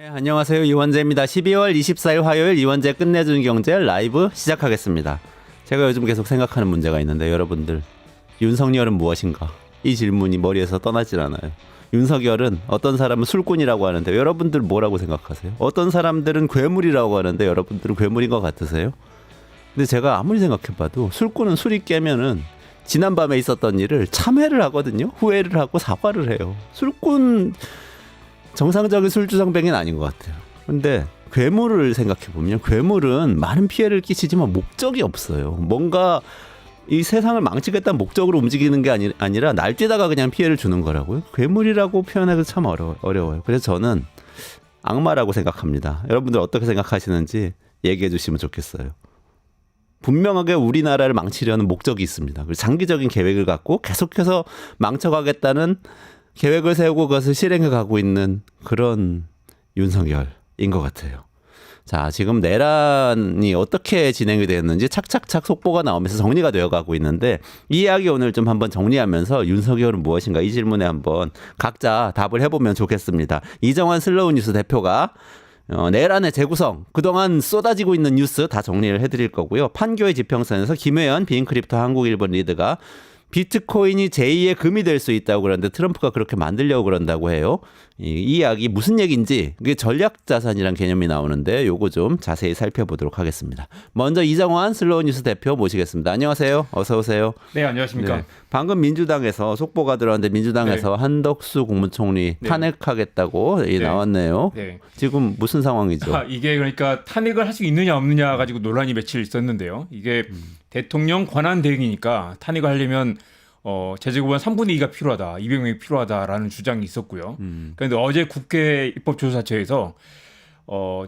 네, 안녕하세요. 이원재입니다. 12월 24일 화요일 이원재 끝내주는 경제 라이브 시작하겠습니다. 제가 요즘 계속 생각하는 문제가 있는데 여러분들 윤석열은 무엇인가? 이 질문이 머리에서 떠나질 않아요. 윤석열은 어떤 사람은 술꾼이라고 하는데 여러분들 뭐라고 생각하세요? 어떤 사람들은 괴물이라고 하는데 여러분들은 괴물인 것 같으세요? 근데 제가 아무리 생각해봐도 술꾼은 술이 깨면은 지난밤에 있었던 일을 참회를 하거든요. 후회를 하고 사과를 해요. 술꾼 정상적인 술주정뱅이는 아닌 것 같아요. 근데 괴물을 생각해보면 괴물은 많은 피해를 끼치지만 목적이 없어요. 뭔가 이 세상을 망치겠다는 목적으로 움직이는 게 아니라 날뛰다가 그냥 피해를 주는 거라고요. 괴물이라고 표현하기 참 어려워요. 그래서 저는 악마라고 생각합니다. 여러분들 어떻게 생각하시는지 얘기해 주시면 좋겠어요. 분명하게 우리나라를 망치려는 목적이 있습니다. 그리고 장기적인 계획을 갖고 계속해서 망쳐가겠다는 계획을 세우고 그것을 실행해 가고 있는 그런 윤석열인 것 같아요. 자, 지금 내란이 어떻게 진행이 되었는지 착착착 속보가 나오면서 정리가 되어가고 있는데 이 이야기 오늘 좀 한번 정리하면서 윤석열은 무엇인가 이 질문에 한번 각자 답을 해보면 좋겠습니다. 이정환 슬로우 뉴스 대표가 내란의 재구성 그동안 쏟아지고 있는 뉴스 다 정리를 해드릴 거고요. 판교의 지평선에서 김혜연 비인크립토 한국일본 리드가 비트코인이 제2의 금이 될 수 있다고 그러는데 트럼프가 그렇게 만들려고 그런다고 해요. 이 이야기 무슨 얘기인지 그게 전략자산이란 개념이 나오는데 요거 좀 자세히 살펴보도록 하겠습니다. 먼저 이정환 슬로우 뉴스 대표 모시겠습니다. 안녕하세요. 어서 오세요. 네, 안녕하십니까. 네, 방금 민주당에서 속보가 들어왔는데 민주당에서 네. 한덕수 국무총리 네. 탄핵하겠다고 나왔네요. 네. 지금 무슨 상황이죠? 이게 그러니까 탄핵을 할 수 있느냐 없느냐 가지고 논란이 며칠 있었는데요. 이게 대통령 권한 대행이니까 탄핵을 하려면 제재구간 3분의 2가 필요하다, 200명이 필요하다라는 주장이 있었고요. 그런데 어제 국회 입법조사처에서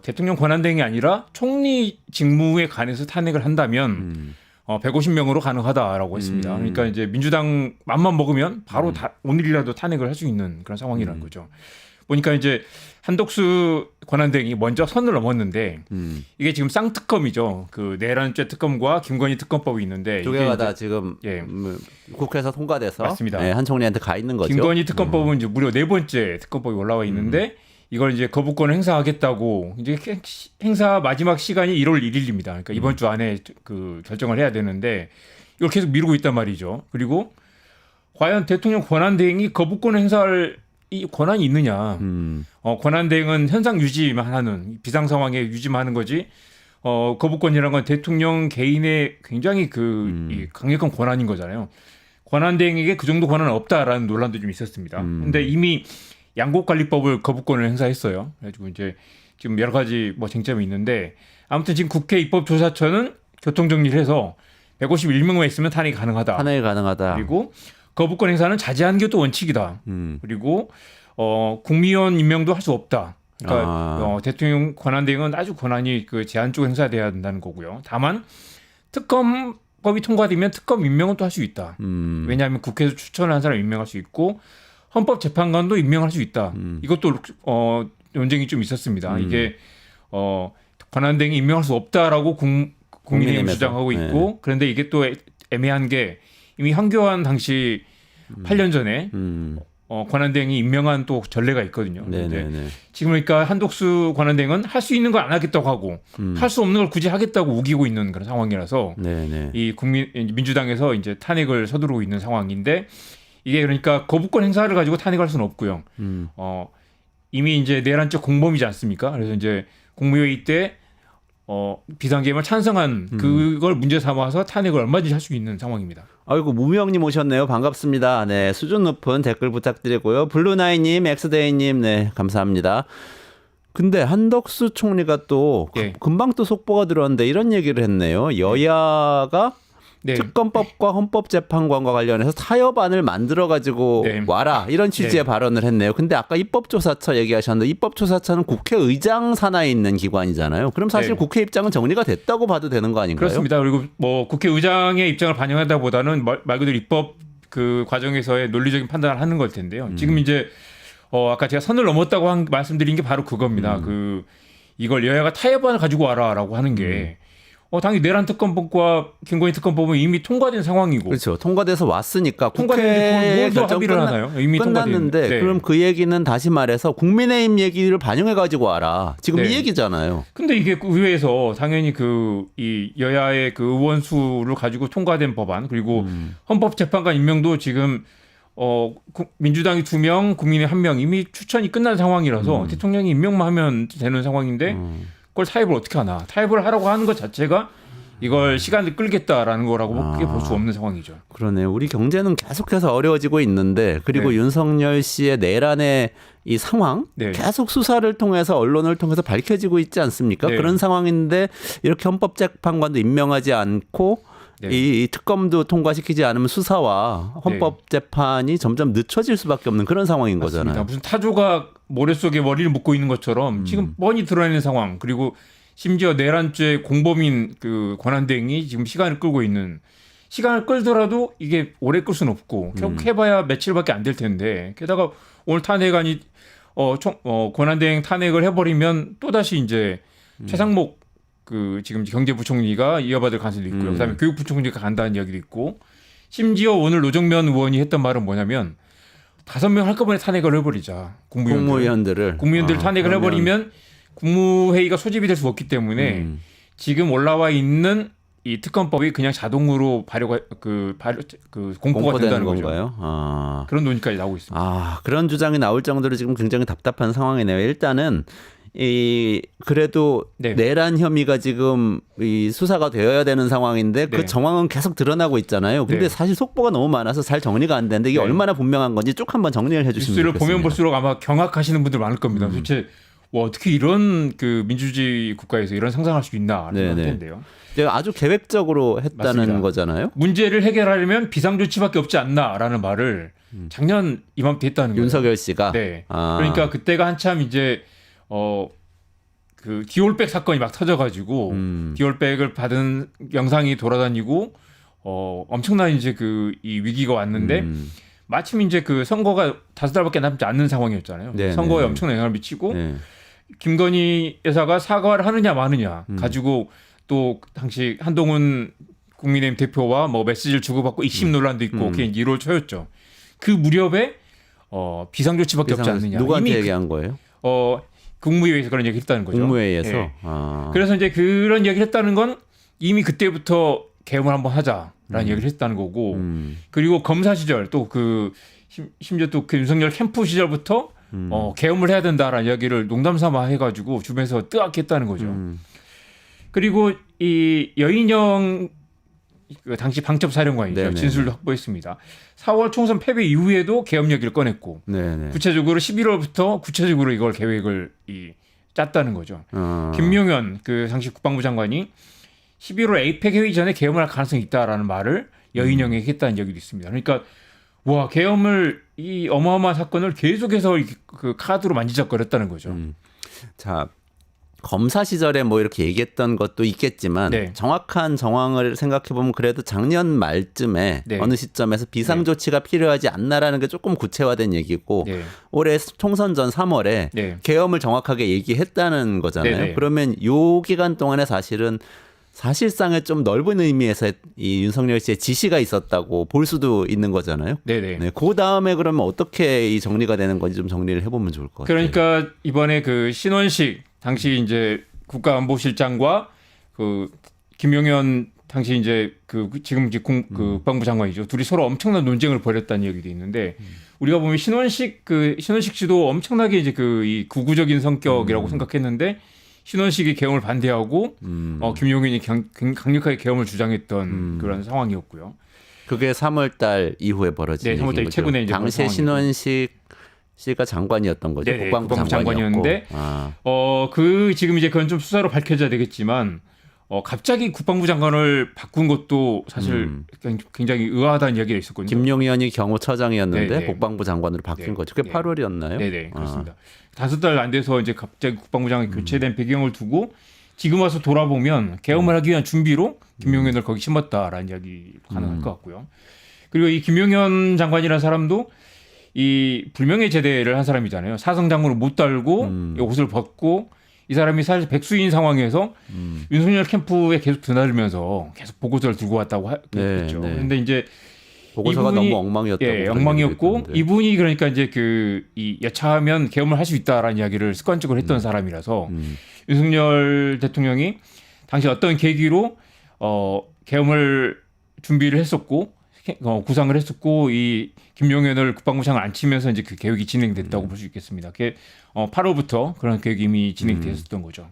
대통령 권한 대행이 아니라 총리 직무에 관해서 탄핵을 한다면 150명으로 가능하다라고 했습니다. 그러니까 이제 민주당 맘만 먹으면 바로 오늘이라도 탄핵을 할 수 있는 그런 상황이라는 거죠. 보니까 이제 한덕수 권한대행이 먼저 선을 넘었는데 이게 지금 쌍특검이죠. 그 내란죄 특검과 김건희 특검법이 있는데 두 개가 다 지금 국회에서 통과돼서 맞습니다. 한 총리한테 가 있는 거죠. 김건희 특검법은 이제 무려 4번째 특검법이 올라와 있는데 이걸 이제 거부권을 행사하겠다고 이제 행사 마지막 시간이 1월 1일입니다. 그러니까 이번 주 안에 그 결정을 해야 되는데 이걸 계속 미루고 있단 말이죠. 그리고 과연 대통령 권한대행이 거부권 행사할 이 권한이 있느냐? 권한 대행은 현상 유지만 하는 비상 상황에 유지만 하는 거지. 거부권이라는 건 대통령 개인의 굉장히 이 강력한 권한인 거잖아요. 권한 대행에게 그 정도 권한은 없다라는 논란도 좀 있었습니다. 근데 이미 양곡관리법을 거부권을 행사했어요. 그래가지고 이제 지금 여러 가지 뭐 쟁점이 있는데 아무튼 지금 국회 입법조사처는 교통정리를 해서 151명만 있으면 탄핵이 가능하다. 탄핵이 가능하다. 그리고 거부권 행사는 자제하는 게 또 원칙이다. 그리고 국무위원 임명도 할 수 없다. 그러니까 대통령 권한 대행은 아주 권한이 그 제한적으로 행사돼야 된다는 거고요. 다만 특검법이 통과되면 특검 임명은 또 할 수 있다. 왜냐하면 국회에서 추천을 한 사람 임명할 수 있고 헌법재판관도 임명할 수 있다. 이것도 논쟁이 좀 있었습니다. 이게 권한 대행이 임명할 수 없다라고 국민의힘 주장하고 있고 네. 그런데 이게 또 애매한 게 이미 황교안 당시 8년 전에 권한대행이 임명한 또 전례가 있거든요. 지금 그러니까 한덕수 권한대행은 할 수 있는 걸 안 하겠다고 하고 할 수 없는 걸 굳이 하겠다고 우기고 있는 그런 상황이라서 이 민주당에서 이제 탄핵을 서두르고 있는 상황인데 이게 그러니까 거부권 행사를 가지고 탄핵할 수는 없고요. 이미 이제 내란죄 공범이지 않습니까? 그래서 이제 국무회의 때 비상계엄을 찬성한 그걸 문제 삼아서 탄핵을 얼마든지 할 수 있는 상황입니다. 아이고 무명님 오셨네요. 반갑습니다. 네, 수준 높은 댓글 부탁드리고요. 블루나이님, 엑스데이님, 네 감사합니다. 근데 한덕수 총리가 또 금방 또 속보가 들어왔는데 이런 얘기를 했네요. 여야가 특검법과 헌법재판관과 관련해서 타협안을 만들어가지고 와라 이런 취지의 발언을 했네요. 근데 아까 입법조사처 얘기하셨는데 입법조사처는 국회의장 산하에 있는 기관이잖아요. 그럼 사실 국회 입장은 정리가 됐다고 봐도 되는 거 아닌가요? 그렇습니다. 그리고 뭐 국회의장의 입장을 반영하다보다는 말 그대로 입법 그 과정에서의 논리적인 판단을 하는 걸 텐데요. 지금 이제 아까 제가 선을 넘었다고 말씀드린 게 바로 그겁니다. 이걸 여야가 타협안을 가지고 와라라고 하는 게 당연히 내란 특검법과 김건희 특검법은 이미 통과된 상황이고. 그렇죠. 통과돼서 왔으니까 통과됐는데 국회 결정 합의를 하나요? 이미 끝났는데 네. 그럼 그 얘기는 다시 말해서 국민의힘 얘기를 반영해 가지고 와라. 지금 네. 이 얘기잖아요. 근데 이게 의회에서 당연히 이 여야의 그 의원 수를 가지고 통과된 법안 그리고 헌법재판관 임명도 지금 민주당이 2명, 국민의 1명 이미 추천이 끝난 상황이라서 대통령이 임명만 하면 되는 상황인데 그걸 타협을 어떻게 하나? 타협을 하라고 하는 것 자체가 이걸 시간을 끌겠다라는 거라고밖에 볼 수 없는 상황이죠. 그러네요. 우리 경제는 계속해서 어려워지고 있는데 그리고 네. 윤석열 씨의 내란의 이 상황 네. 계속 수사를 통해서 언론을 통해서 밝혀지고 있지 않습니까? 네. 그런 상황인데 이렇게 헌법재판관도 임명하지 않고 네. 이 특검도 통과시키지 않으면 수사와 헌법재판이 점점 늦춰질 수밖에 없는 그런 상황인 맞습니다. 거잖아요. 무슨 타조가 모래 속에 머리를 묶고 있는 것처럼 지금 뻔히 드러내는 상황 그리고 심지어 내란죄 공범인 그 권한대행이 지금 시간을 끌고 있는 시간을 끌더라도 이게 오래 끌 수는 없고 결국 해봐야 며칠밖에 안 될 텐데 게다가 오늘 탄핵안이 권한대행 탄핵을 해버리면 또 다시 이제 최상목 그 지금 경제부총리가 이어받을 가능성도 있고요. 그다음에 교육부총리가 간다는 이야기도 있고 심지어 오늘 노정면 의원이 했던 말은 뭐냐면 5명 한꺼번에 탄핵을 해버리자 국무위원들을 탄핵을 그러면 해버리면 국무회의가 소집이 될 수 없기 때문에 지금 올라와 있는 이 특검법이 그냥 자동으로 공포가 된다는 거죠. 건가요? 그런 논의까지 나오고 있습니다. 그런 주장이 나올 정도로 지금 굉장히 답답한 상황이네요. 일단은 그래도 네. 내란 혐의가 지금 이 수사가 되어야 되는 상황인데 네. 그 정황은 계속 드러나고 있잖아요. 근데 네. 사실 속보가 너무 많아서 잘 정리가 안 되는데 이게 네. 얼마나 분명한 건지 쭉 한번 정리를 해주시면 뉴스를 좋겠습니다. 보면 볼수록 아마 경악하시는 분들 많을 겁니다. 도대체 어떻게 이런 그 민주주의 국가에서 이런 상상할 수 있나라는 네네. 텐데요. 아주 계획적으로 했다는 맞습니다. 거잖아요. 문제를 해결하려면 비상조치밖에 없지 않나라는 말을 작년 이맘때 했다는 거예요. 윤석열 씨가. 네. 그러니까 그때가 한참 이제 그 디올백 사건이 막 터져가지고 디올백을 받은 영상이 돌아다니고 엄청난 이제 이 위기가 왔는데 마침 이제 그 선거가 5달밖에 남지 않는 상황이었잖아요. 네, 선거에 네. 엄청난 영향을 미치고 네. 김건희 여사가 사과를 하느냐 마느냐 가지고 또 당시 한동훈 국민의힘 대표와 뭐 메시지를 주고받고 입심 논란도 있고 그게 1월 초였죠. 그 무렵에 비상조치밖에 없지 않느냐. 누구한테 이미 얘기한 거예요? 국무회의에서 그런 얘기를 했다는 거죠. 국무회의에서. 예. 그래서 이제 그런 얘기를 했다는 건 이미 그때부터 계엄을 한번 하자라는 얘기를 했다는 거고 그리고 검사 시절 또 심지어 또 그 윤석열 캠프 시절부터 계엄을 해야 된다라는 이야기를 농담삼아 해가지고 주변에서 뜨겁게 했다는 거죠. 그리고 이 여인영 그 당시 방첩사령관이죠. 네네. 진술도 확보했습니다. 4월 총선 패배 이후에도 계엄 얘기를 꺼냈고 네네. 구체적으로 11월부터 구체적으로 이걸 계획을 짰다는 거죠. 김용현 그 당시 국방부 장관이 11월 에이펙 회의 전에 계엄을 할 가능성이 있다라는 말을 여인영에게 했다는 얘기도 있습니다. 그러니까 와 계엄을 이 어마어마한 사건을 계속해서 그 카드로 만지작거렸다는 거죠. 자, 검사 시절에 뭐 이렇게 얘기했던 것도 있겠지만 네. 정확한 정황을 생각해 보면 그래도 작년 말쯤에 네. 어느 시점에서 비상조치가 필요하지 않나라는 게 조금 구체화된 얘기고 네. 올해 총선 전 3월에 네. 계엄을 정확하게 얘기했다는 거잖아요. 네, 네. 그러면 요 기간 동안에 사실상의 좀 넓은 의미에서 이 윤석열 씨의 지시가 있었다고 볼 수도 있는 거잖아요. 네네. 네, 그 다음에 그러면 어떻게 이 정리가 되는 건지 좀 정리를 해보면 좋을 것 같아요. 그러니까 이번에 그 신원식 당시 이제 국가안보실장과 그 김용현 당시 이제 지금 이제 국방부 장관이죠. 둘이 서로 엄청난 논쟁을 벌였다는 얘기도 있는데 우리가 보면 신원식 씨도 엄청나게 이제 이 구구적인 성격이라고 생각했는데 신원식이 계엄을 반대하고 김용현이 강력하게 계엄을 주장했던 그런 상황이었고요. 그게 3월달 이후에 벌어진 네, 3월달 얘기인 거죠. 최근에 이제 당시에 신원식 씨가 장관이었던 거죠. 네네, 국방부 장관이었는데 지금 이제 그건 좀 수사로 밝혀져야 되겠지만 갑자기 국방부 장관을 바꾼 것도 사실 굉장히 의아하다는 이야기가 있었거든요. 김용현이 경호처장이었는데 네네. 국방부 장관으로 바뀐 네. 거죠. 그게 네. 8월이었나요? 네네 그렇습니다. 5달 안 돼서 이제 갑자기 국방부 장관이 교체된 배경을 두고 지금 와서 돌아보면 계엄을 하기 위한 준비로 김용현을 거기 심었다라는 이야기 가능할 것 같고요. 그리고 이 김용현 장관이라는 사람도 이 불명예 제대를 한 사람이잖아요. 사성 장군을 못 달고 옷을 벗고 이 사람이 사실 백수인 상황에서 윤석열 캠프에 계속 드나들면서 계속 보고서를 들고 왔다고 했죠. 네. 그런데 이제 보고서가 이분이- 너무 엉망이었다고. 예, 그런 엉망이었고 얘기도 있던데. 이분이 그러니까 이제 이 여차하면 계엄을 할 수 있다라는 이야기를 습관적으로 했던 사람이라서 윤석열 대통령이 당시 어떤 계기로 계엄을 준비를 했었고 구상을 했었고 이 김용현을 국방부장을 앉히면서 이제 그 계획이 진행됐다고 볼 수 있겠습니다. 그게 8월부터 그런 계획이 이미 진행됐었던 거죠.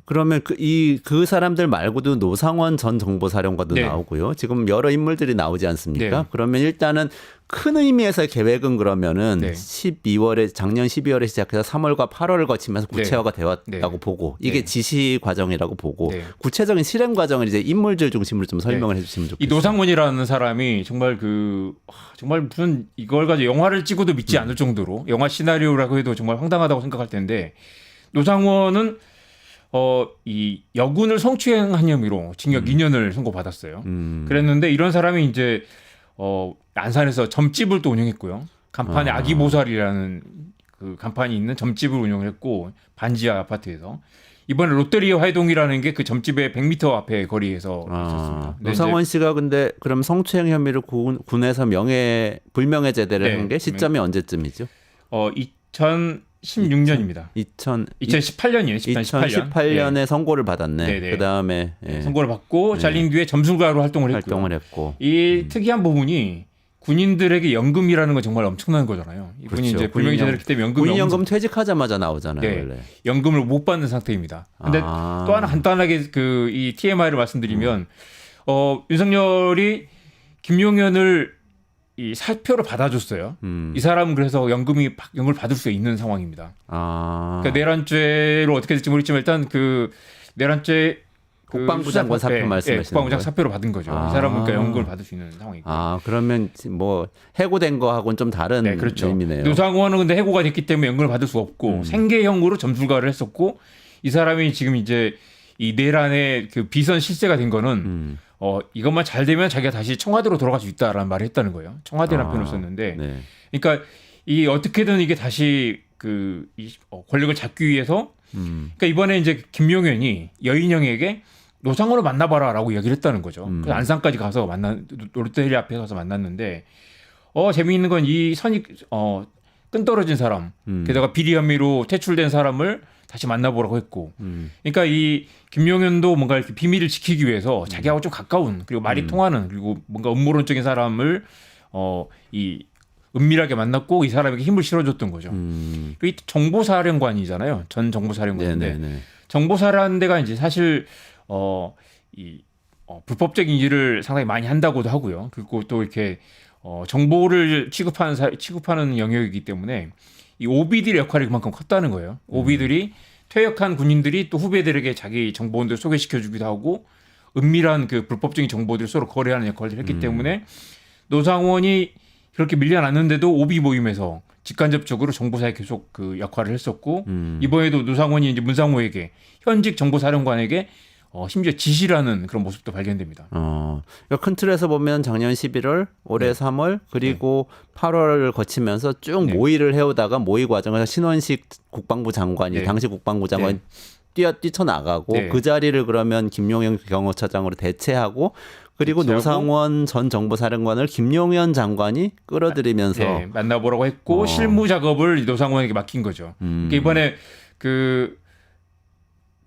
그러면 그 사람들 말고도 노상원 전 정보사령관도 네. 나오고요. 지금 여러 인물들이 나오지 않습니까? 네. 그러면 일단은 큰 의미에서 계획은 그러면은 네. 작년 12월에 시작해서 3월과 8월을 거치면서 네. 구체화가 되었다고 네. 보고 이게 네. 지시 과정이라고 보고 네. 구체적인 실행 과정을 이제 인물들 중심으로 좀 설명을 해주시면 이 좋겠습니다. 노상원이라는 사람이 정말 정말 무슨 이걸 가지고 영화를 찍어도 믿지 않을 정도로 영화 시나리오라고 해도 정말 황당하다고 생각할 텐데 노상원은 이 여군을 성추행한 혐의로 징역 2년을 선고받았어요. 그랬는데 이런 사람이 이제 안산에서 점집을 또 운영했고요. 간판에 아기보살이라는 그 간판이 있는 점집을 운영을 했고 반지하 아파트에서 이번에 롯데리아 활동이라는 게 그 점집의 100m 앞에 거리에서 있었습니다. 근데 노상원 씨가 근데 그럼 성추행 혐의로 군에서 불명예 제대를 네. 한 게 시점이 언제쯤이죠? 2016년입니다. 2018년이에요. 2018년에 선고를 받았네. 네네. 그 다음에 선고를 받고 잘린 뒤에 점술가로 활동을 했고요. 활동을 했고. 이 특이한 부분이 군인들에게 연금이라는 건 정말 엄청난 거잖아요. 이분이 그렇죠. 이제 불명예 제대를 했기 때문에 군인연금 퇴직하자마자 나오잖아요. 네. 원래. 연금을 못 받는 상태입니다. 근데 또 하나 간단하게 이 TMI를 말씀드리면 윤석열이 김용현을 이 사표를 받아줬어요. 이 사람은 그래서 연금을 받을 수 있는 상황입니다. 그러니까 내란죄로 어떻게 될지 모르겠지만 일단 그 내란죄 국방부 장관 사표 말씀하시는 국방부 장관 거예요? 사표를 받은 거죠. 이 사람은 그러니까 연금을 받을 수 있는 상황이고. 그러면 뭐 해고된 거하고는 좀 다른 네, 그렇죠. 의미네요. 노상원은 근데 해고가 됐기 때문에 연금을 받을 수 없고 생계형으로 점술가를 했었고 이 사람이 지금 이제 이 내란의 그 비선 실세가 된 거는 이것만 잘 되면 자기가 다시 청와대로 돌아갈 수 있다라는 말을 했다는 거예요. 청와대라는 표현을 썼는데, 네. 그러니까 이 어떻게든 이게 다시 권력을 잡기 위해서, 그러니까 이번에 이제 김용현이 여인영에게 노상원을 만나봐라라고 얘기를 했다는 거죠. 그래서 안산까지 가서 롯데리아 앞에 가서 만났는데, 재미있는 건 이 선이 끈 떨어진 사람, 게다가 비리 혐의로 퇴출된 사람을 다시 만나보라고 했고, 그러니까 이 김용현도 뭔가 이렇게 비밀을 지키기 위해서 자기하고 좀 가까운 그리고 말이 통하는 그리고 뭔가 음모론적인 사람을 이 은밀하게 만났고 이 사람에게 힘을 실어줬던 거죠. 그리고 이 정보사령관이잖아요. 전 정보사령관인데 정보사라는 데가 이제 사실 불법적인 일을 상당히 많이 한다고도 하고요. 그리고 또 이렇게 정보를 취급하는 영역이기 때문에 이 오비들의 역할이 그만큼 컸다는 거예요. 오비들이 퇴역한 군인들이 또 후배들에게 자기 정보원들 소개시켜주기도 하고 은밀한 그 불법적인 정보들을 서로 거래하는 역할을 했기 때문에 노상원이 그렇게 밀려났는데도 오비 모임에서 직간접적으로 정보사에 계속 그 역할을 했었고 이번에도 노상원이 이제 문상호에게 현직 정보사령관에게 심지어 지시라는 그런 모습도 발견됩니다. 그러니까 큰 틀에서 보면 작년 11월, 올해 3월, 그리고 8월을 거치면서 쭉 모의를 해오다가 모의 과정에서 신원식 국방부 장관이 당시 국방부 장관이 뛰쳐나가고 그 자리를 그러면 김용현 경호처장으로 대체하고 그리고 노상원 전 정보사령관을 김용현 장관이 끌어들이면서 만나보라고 했고 실무 작업을 노상원에게 맡긴 거죠. 그러니까 이번에 그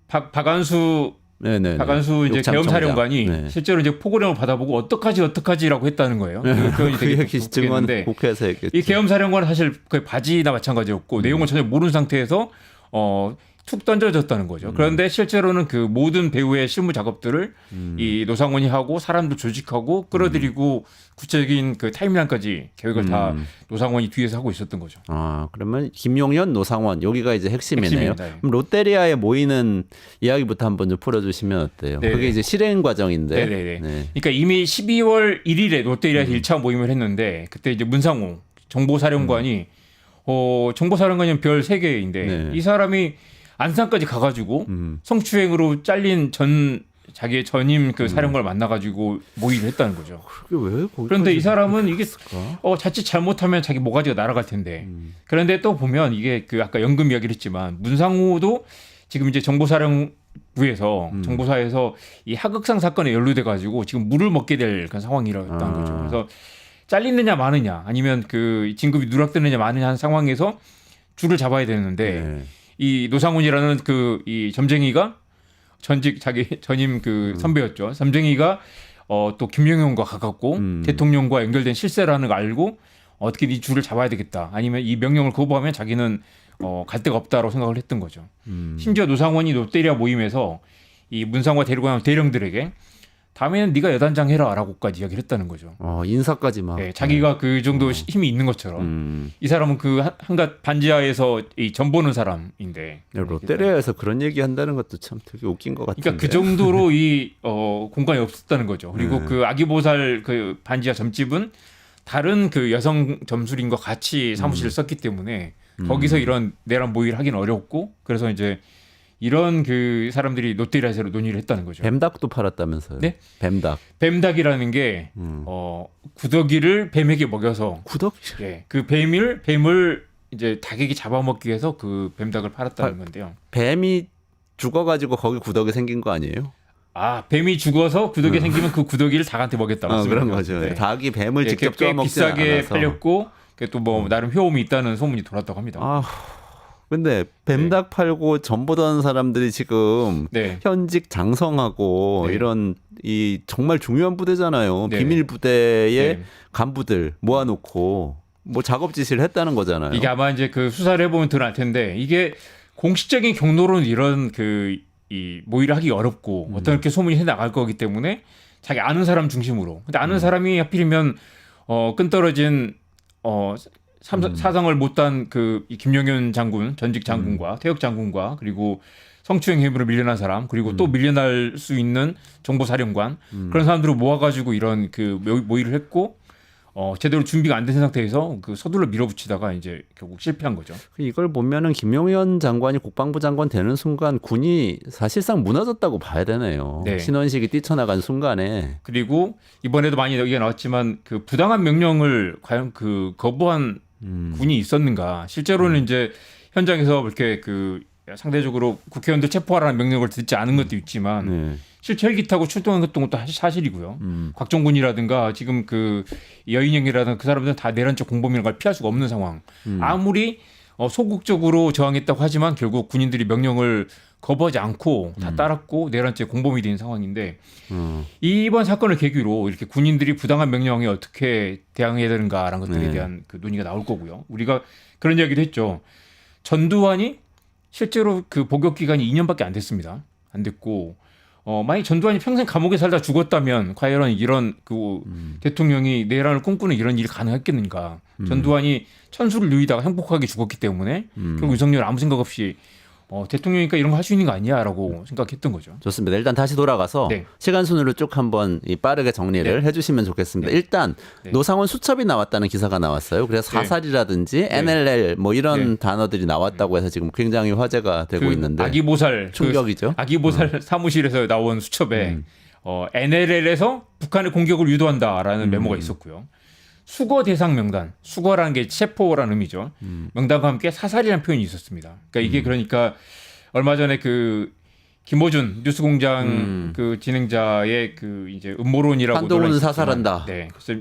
박안수 이제 계엄사령관이 실제로 이제 포고령을 받아보고 어떡하지라고 했다는 거예요. 그 얘기 증언 국회에서 얘기했죠. 이 계엄사령관은 사실 거의 바지나 마찬가지였고 내용을 전혀 모르는 상태에서 툭 던져졌다는 거죠. 그런데 실제로는 그 모든 배후의 실무 작업들을 이 노상원이 하고 사람들 조직하고 끌어들이고 구체적인 그 타임라인까지 계획을 다 노상원이 뒤에서 하고 있었던 거죠. 그러면 김용현, 노상원 여기가 이제 핵심이네요. 핵심입니다. 그럼 롯데리아에 모이는 이야기부터 한번 좀 풀어주시면 어때요? 네네. 그게 이제 실행 과정인데. 네네네. 그러니까 이미 12월 1일에 롯데리아에서 1차 모임을 했는데 그때 이제 문상호 정보사령관이 정보사령관이 별 3개인데 이 사람이 안산까지 가가지고 성추행으로 잘린 전 자기의 전임 그 사령관을 만나가지고 모의를 했다는 거죠. 그게 왜 거기까지 그런데 이 사람은 이게 했을까? 자칫 잘못하면 자기 모가지가 날아갈 텐데. 그런데 또 보면 이게 그 아까 연금 이야기를 했지만 문상호도 지금 이제 정보사령부에서 정보사에서 이 하극상 사건에 연루돼 가지고 지금 물을 먹게 될 그런 상황이라는 거죠. 그래서 잘리느냐 마느냐 아니면 그 진급이 누락되느냐 마느냐 하는 상황에서 줄을 잡아야 되는데 네. 이 노상훈이라는 그 이 점쟁이가 전직 자기 전임 그 선배였죠. 점쟁이가 또 김영현과 가깝고 대통령과 연결된 실세라는 걸 알고 어떻게 이 줄을 잡아야 되겠다. 아니면 이 명령을 거부하면 자기는 갈 데가 없다라고 생각을 했던 거죠. 심지어 노상원이 롯데리아 모임에서 이 문상과 데리고 나온 대령들에게 다음에는 네가 여단장 해라라고까지 이야기를 했다는 거죠. 인사까지 막. 네, 자기가 그 정도 힘이 있는 것처럼 이 사람은 그 한갓 반지하에서 이 전보는 사람인데 롯데리아에서 그런 얘기 한다는 것도 참 되게 웃긴 것 같은데. 그러니까 그 정도로 이 공간이 없었다는 거죠. 그리고 네. 그 아기보살 그 반지하 점집은 다른 그 여성 점술인과 같이 사무실을 썼기 때문에 거기서 이런 내란 모의를 하기는 어렵고 그래서 이제 이런 그 사람들이 롯데리아에서 논의를 했다는 거죠. 뱀닭도 팔았다면서요. 네? 뱀닭. 뱀닭이라는 게 구더기를 뱀에게 먹여서 구덕? 예, 그 뱀을 이제 닭에게 잡아먹기 위해서 그 뱀닭을 팔았다는 건데요. 뱀이 죽어가지고 거기 구덕이 생긴 거 아니에요? 뱀이 죽어서 구더기 생기면 그 구더기를 닭한테 먹였다. 그런 거죠. 네. 닭이 뱀을 예, 직접 꽤 쪼아먹지 비싸게 않아서. 팔렸고 또 뭐 나름 효험이 있다는 소문이 돌았다고 합니다. 근데 뱀닭 팔고 전 보던 사람들이 지금 네. 현직 장성하고 네. 이런 이 정말 중요한 부대잖아요. 네. 비밀 부대의 네. 간부들 모아놓고 뭐 작업짓을 했다는 거잖아요. 이게 아마 이제 그 수사를 해보면 드러날 텐데 이게 공식적인 경로로는 이런 이 모의를 하기 어렵고 어떤 이렇게 소문이 해 나갈 거기 때문에 자기 아는 사람 중심으로. 근데 아는 사람이 하필이면 끈떨어진 사상을 못단 그 김영현 장군 전직 장군과 태혁 장군과 그리고 성추행 혐의로 밀려난 사람 그리고 또 밀려날 수 있는 정보사령관 그런 사람들을 모아가지고 이런 그 모의를 했고 제대로 준비가 안 된 상태에서 그 서둘러 밀어붙이다가 이제 결국 실패한 거죠. 이걸 보면은 김용현 장관이 국방부 장관 되는 순간 군이 사실상 무너졌다고 봐야 되네요. 네. 신원식이 뛰쳐나간 순간에. 그리고 이번에도 많이 얘기가 나왔지만 그 부당한 명령을 과연 그 거부한 군이 있었는가? 실제로는 이제 현장에서 이렇게 그 상대적으로 국회의원들 체포하라는 명령을 듣지 않은 것도 있지만 네. 실제 헬기 타고 출동한 것도 사실이고요. 곽종군이라든가 지금 그 여인영이라든가 그 사람들은 다 내란적 공범이라는 걸 피할 수가 없는 상황. 아무리 소극적으로 저항했다고 하지만 결국 군인들이 명령을 거부하지 않고 다 따랐고 내란죄 공범이 된 상황인데 이번 사건을 계기로 이렇게 군인들이 부당한 명령에 어떻게 대항해야 되는가라는 것들에 네. 대한 그 논의가 나올 거고요. 우리가 그런 이야기도 했죠. 전두환이 실제로 그 복역 기간이 2년밖에 안 됐습니다. 안 됐고 만약 전두환이 평생 감옥에 살다 죽었다면 과연 이런 그 대통령이 내란을 꿈꾸는 이런 일이 가능했겠는가? 전두환이 천수를 누이다가 행복하게 죽었기 때문에 결국 윤석열 아무 생각 없이 대통령이니까 이런 거 할 수 있는 거 아니야라고 생각했던 거죠. 좋습니다. 일단 다시 돌아가서 네. 시간 순으로 쭉 한번 빠르게 정리를 네. 해주시면 좋겠습니다. 네. 일단 네. 노상원 수첩이 나왔다는 기사가 나왔어요. 그래서 사살이라든지 NLL 뭐 이런 네. 단어들이 나왔다고 해서 지금 굉장히 화제가 되고 그 있는데 아기보살 충격이죠. 아기보살 사무실에서 나온 수첩에 NLL에서 북한의 공격을 유도한다라는 메모가 있었고요. 수거 대상 명단, 수거라는 게 체포라는 의미죠. 명단과 함께 사살이라는 표현이 있었습니다. 그러니까 이게 그러니까 얼마 전에 그 김호준 뉴스공장 그 진행자의 그 이제 음모론이라고 한동훈은 논란이 있었지만, 사살한다. 네, 그래서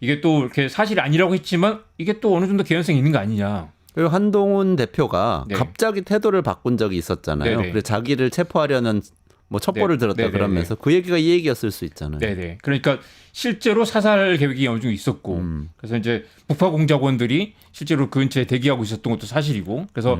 이게 또 이렇게 사실이 아니라고 했지만 이게 또 어느 정도 개연성이 있는 거 아니냐. 그리고 한동훈 대표가 네. 갑자기 태도를 바꾼 적이 있었잖아요. 네네. 그래서 자기를 체포하려는 뭐 첩보를 네. 들었다 네네네. 그러면서 그 얘기가 이 얘기였을 수 있잖아요. 네네. 그러니까 실제로 사살 계획이 어느 정도 있었고, 그래서 이제 북파 공작원들이 실제로 그 근처에 대기하고 있었던 것도 사실이고, 그래서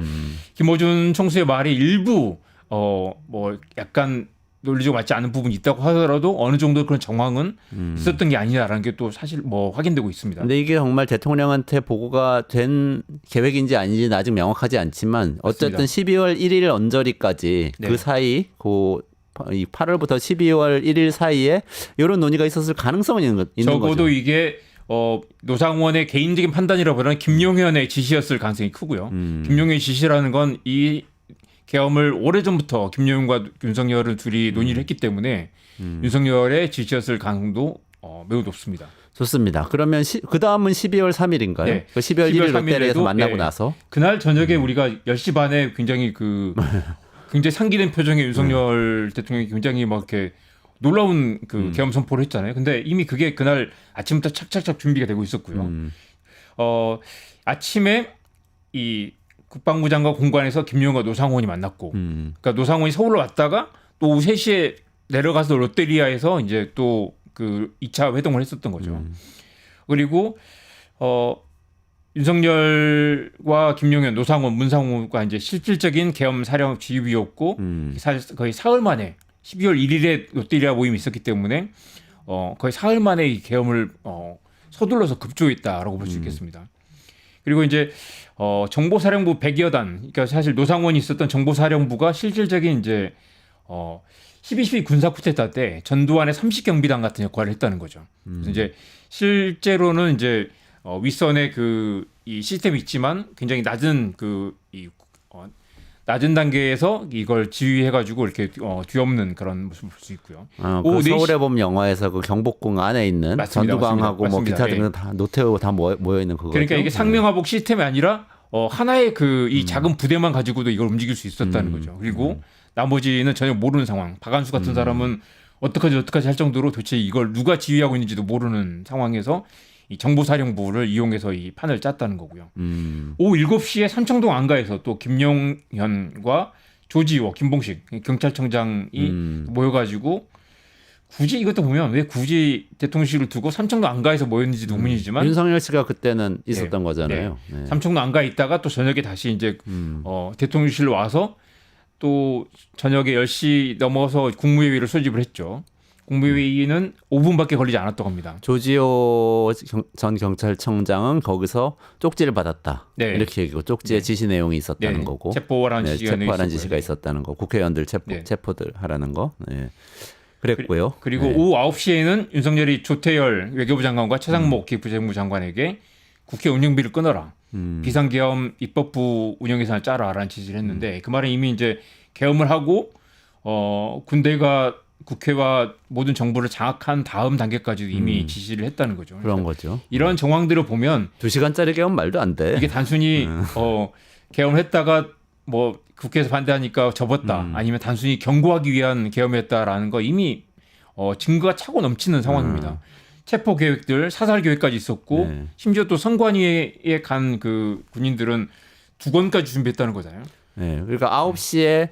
김어준 총수의 말이 일부 뭐 약간 논리적으로 맞지 않은 부분이 있다고 하더라도 어느 정도 그런 정황은 있었던 게 아니라는 게 또 사실 뭐 확인되고 있습니다. 근데 이게 정말 대통령한테 보고가 된 계획인지 아닌지는 아직 명확하지 않지만 어쨌든 맞습니다. 12월 1일 언저리까지 네. 그 사이 이 8월부터 12월 1일 사이에 이런 논의가 있었을 가능성은 있는 적어도 거죠. 이게 노상원의 개인적인 판단이라보다는 김용현의 지시였을 가능성이 크고요. 김용현의 지시라는 건 이 계엄을 오래전부터 김용현과 윤석열은 둘이 논의를 했기 때문에 윤석열의 지지였을 가능성도 매우 높습니다. 좋습니다. 그러면 그 다음은 12월 3일인가요? 네. 그 12월 1일 롯데리아에서 만나고 네. 나서 그날 저녁에 우리가 10시 반에 굉장히 굉장히 상기된 표정의 윤석열 대통령이 굉장히 막 이렇게 놀라운 계엄 선포를 했잖아요. 근데 이미 그게 그날 아침부터 착착착 준비가 되고 있었고요. 아침에 이 국방부 장관 공관에서 김용현과 노상원이 만났고, 그러니까 노상원이 서울로 왔다가 또 오후 3시에 내려가서 롯데리아에서 이제 또 그 2차 회동을 했었던 거죠. 그리고 윤석열과 김용현, 노상원, 문상호가 이제 실질적인 계엄 사령 지휘비였고 사실 거의 사흘 만에 12월 1일에 롯데리아 모임이 있었기 때문에 거의 사흘 만에 이 계엄을 서둘러서 급조했다라고 볼 수 있겠습니다. 그리고 이제 정보사령부 100여단, 그러니까 사실 노상원이 있었던 정보사령부가 실질적인 이제 12.12 군사 쿠데타 때 전두환의 30경비단 같은 역할을 했다는 거죠. 그래서 이제 실제로는 이제 윗선에 이 시스템이 있지만 굉장히 낮은 낮은 단계에서 이걸 지휘해가지고 이렇게 뒤엎는 그런 모습을 볼 수 있고요. 그 서울의 봄 영화에서 그 경복궁 안에 있는 맞습니다, 전두광하고 뭐 맞습니다. 기타 등등 다 노태우 다 모여 있는 그거. 그러니까 이게 상명하복 시스템이 아니라 하나의 이 작은 부대만 가지고도 이걸 움직일 수 있었다는 거죠. 그리고 나머지는 전혀 모르는 상황. 박한수 같은 사람은 어떡하지 할 정도로 도대체 이걸 누가 지휘하고 있는지도 모르는 상황에서 이 정보사령부를 이용해서 이 판을 짰다는 거고요. 오후 7시에 삼청동 안가에서 또 김용현과 조지호, 김봉식 경찰청장이 모여가지고 굳이 이것도 보면 왜 굳이 대통령실을 두고 삼청동 안가에서 모였는지도 의문이지만 윤석열 씨가 그때는 있었던 거잖아요. 네. 삼청동 안가에 있다가 또 저녁에 다시 이제 대통령실로 와서 또 저녁에 10시 넘어서 국무회의를 소집을 했죠. 국무회의는 5분밖에 걸리지 않았다고 합니다. 조지호 전 경찰청장은 거기서 쪽지를 받았다. 네. 이렇게 얘기고 쪽지에 지시 내용이 있었다는 거고. 체포하라는 체포하라는 지시가 있었다는 거. 국회의원들 체포들 하라는 거. 네. 그랬고요. 그리고 오후 9시에는 윤석열이 조태열 외교부 장관과 최상목 기획부재무 장관에게 국회 운영비를 끊어라. 비상계엄 입법부 운영 예산을 짜라라는 지시를 했는데 그 말은 이미 이제 계엄을 하고 군대가 국회와 모든 정부를 장악한 다음 단계까지도 이미 지시를 했다는 거죠. 그런 거죠. 이런 정황들을 보면 2시간짜리 계엄 말도 안 돼. 이게 단순히 계엄했다가 뭐 국회에서 반대하니까 접었다. 아니면 단순히 경고하기 위한 계엄이었다라는 거 이미 증거가 차고 넘치는 상황입니다. 체포 계획들, 사살 계획까지 있었고 심지어 또 선관위에 간 그 군인들은 2건까지 준비했다는 거잖아요. 네. 그러니까 9시에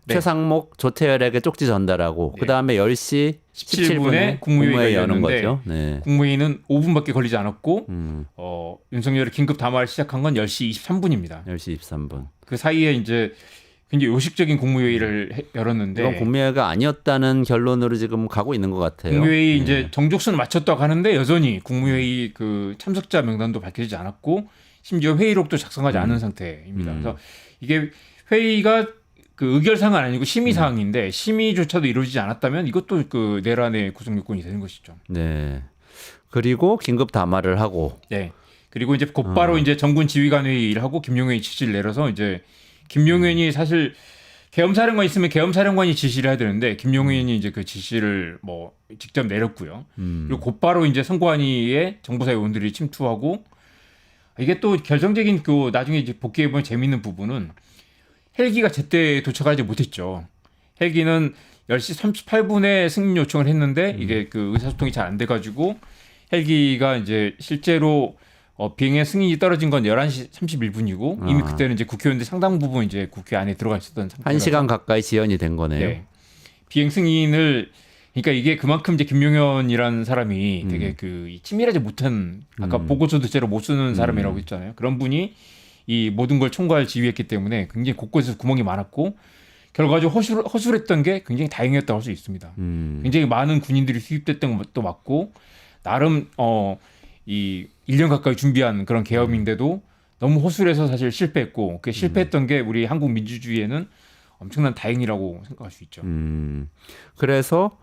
최상목, 조태열에게 쪽지 전달하고 그다음에 10시 17분에 국무회의 여는 거죠. 네. 국무회의는 5분밖에 걸리지 않았고 윤석열이 긴급 담화를 시작한 건 10시 23분입니다. 10시 23분. 그 사이에 이제 굉장히 요식적인 국무회의를 열었는데 이건 국무회의가 아니었다는 결론으로 지금 가고 있는 것 같아요. 국무회의 이제 정족수는 맞췄다고 하는데 여전히 국무회의 그 참석자 명단도 밝혀지지 않았고 심지어 회의록도 작성하지 않은 상태입니다. 그래서 이게 회의가 그 의결사항은 아니고 심의사항인데 심의조차도 이루어지지 않았다면 이것도 그 내란의 구성 요건이 되는 것이죠. 네. 그리고 긴급 담화를 하고. 네. 그리고 이제 곧바로 이제 정군 지휘관 회의를 하고 김용현이 지시를 내려서 이제 김용현이 사실 계엄사령관 있으면 계엄사령관이 지시를 해야 되는데 김용현이 이제 그 지시를 뭐 직접 내렸고요. 그리고 곧바로 이제 선관위에 정보사 요원들이 침투하고 이게 또 결정적인 그 나중에 이제 복귀해 보면 재미있는 부분은 헬기가 제때 도착하지 못했죠. 헬기는 10시 38분에 승인 요청을 했는데 이게 그 의사소통이 잘 안 돼가지고 헬기가 이제 실제로 비행의 승인이 떨어진 건 11시 31분이고 이미 그때는 이제 국회의원들 상당 부분 이제 국회 안에 들어가 있었던 상태라서 1시간 가까이 지연이 된 거네요. 네. 비행 승인을 그러니까 이게 그만큼 이제 김용현이라는 사람이 되게 그 치밀하지 못한 아까 보고서도 제대로 못 쓰는 사람이라고 했잖아요. 그런 분이 이 모든 걸 총괄 지휘했기 때문에 굉장히 곳곳에서 구멍이 많았고 결과적으로 허술했던 게 굉장히 다행이었다고 할 수 있습니다. 굉장히 많은 군인들이 투입됐던 것도 맞고 나름 이 1년 가까이 준비한 그런 계엄인데도 너무 허술해서 사실 실패했고 그 실패했던 게 우리 한국 민주주의에는 엄청난 다행이라고 생각할 수 있죠. 그래서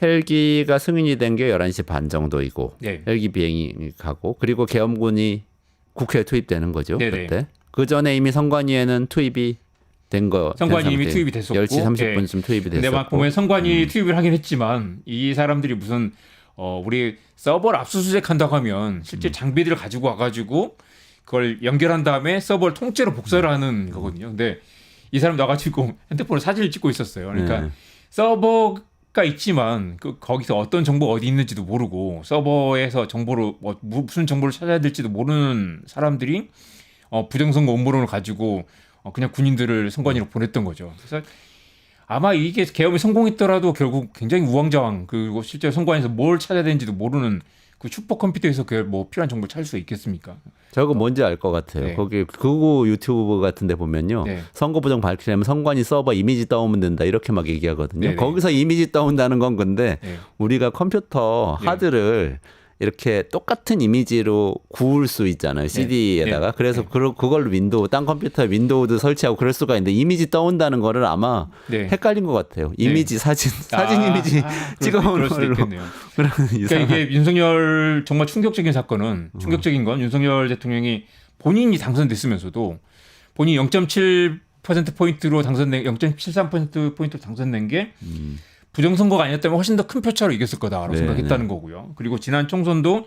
헬기가 승인이 된 게 11시 반 정도이고 네. 헬기 비행이 가고 그리고 계엄군이 국회에 투입되는 거죠. 네네. 그때. 그 전에 이미 선관위에는 투입이 된 거. 선관위 이미 투입이 됐었고 10시 30분쯤 투입이 됐었고. 근데 막 보면 선관위 투입을 하긴 했지만 이 사람들이 무슨 우리 서버를 압수수색한다고 하면 실제 장비들을 가지고 와가지고 그걸 연결한 다음에 서버를 통째로 복사를 하는 거거든요. 근데 이 사람 나가지고 핸드폰으로 사진을 찍고 있었어요. 그러니까 서버가 있지만 거기서 어떤 정보가 어디 있는지도 모르고 서버에서 정보를 무슨 정보를 찾아야 될지도 모르는 사람들이 부정선거 음모론을 가지고 그냥 군인들을 선관위로 보냈던 거죠. 그래서 아마 이게 계엄이 성공했더라도 결국 굉장히 우왕좌왕 그리고 실제 선관위에서 뭘 찾아야 되는지도 모르는 그 슈퍼컴퓨터에서 그 뭐 필요한 정보를 찾을 수 있겠습니까? 저거 뭔지 알 것 같아요. 네. 거기 극우 유튜브 같은데 보면요, 네. 선거 부정 밝히려면 선관위 서버 이미지 떠오면 된다 이렇게 막 얘기하거든요. 네네. 거기서 이미지 떠온다는 건 근데 네. 우리가 컴퓨터 네. 하드를 이렇게 똑같은 이미지로 구울 수 있잖아요. CD에다가. 네. 그래서 네. 그걸로 윈도우, 딴 컴퓨터에 윈도우도 설치하고 그럴 수가 있는데 이미지 떠온다는 거를 아마 네. 헷갈린 것 같아요. 이미지, 사진 이미지 찍어오는 그럴 수도 걸로. 있겠네요. 그런 그러니까 이상한. 이게 윤석열 정말 충격적인 사건은 충격적인 건 윤석열 대통령이 본인이 당선됐으면서도 본인이 0.7%포인트로 당선된 0.73%포인트로 당선된 게 부정선거가 아니었다면 훨씬 더 큰 표차로 이겼을 거다라고 네, 생각했다는 거고요. 그리고 지난 총선도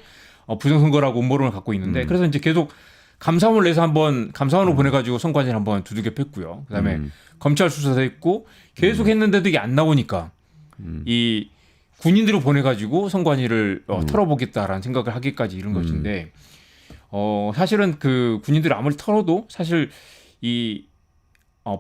부정선거라고 음모론을 갖고 있는데 그래서 이제 계속 감사원을 내서 한번 감사원으로 보내가지고 선관위를 한번 두들겨 팼고요. 그다음에 검찰 수사도 했고 계속 했는데도 이게 안 나오니까 이 군인들을 보내가지고 선관위를 털어보겠다라는 생각을 하기까지 이른 것인데 사실은 그 군인들 아무리 털어도 사실 이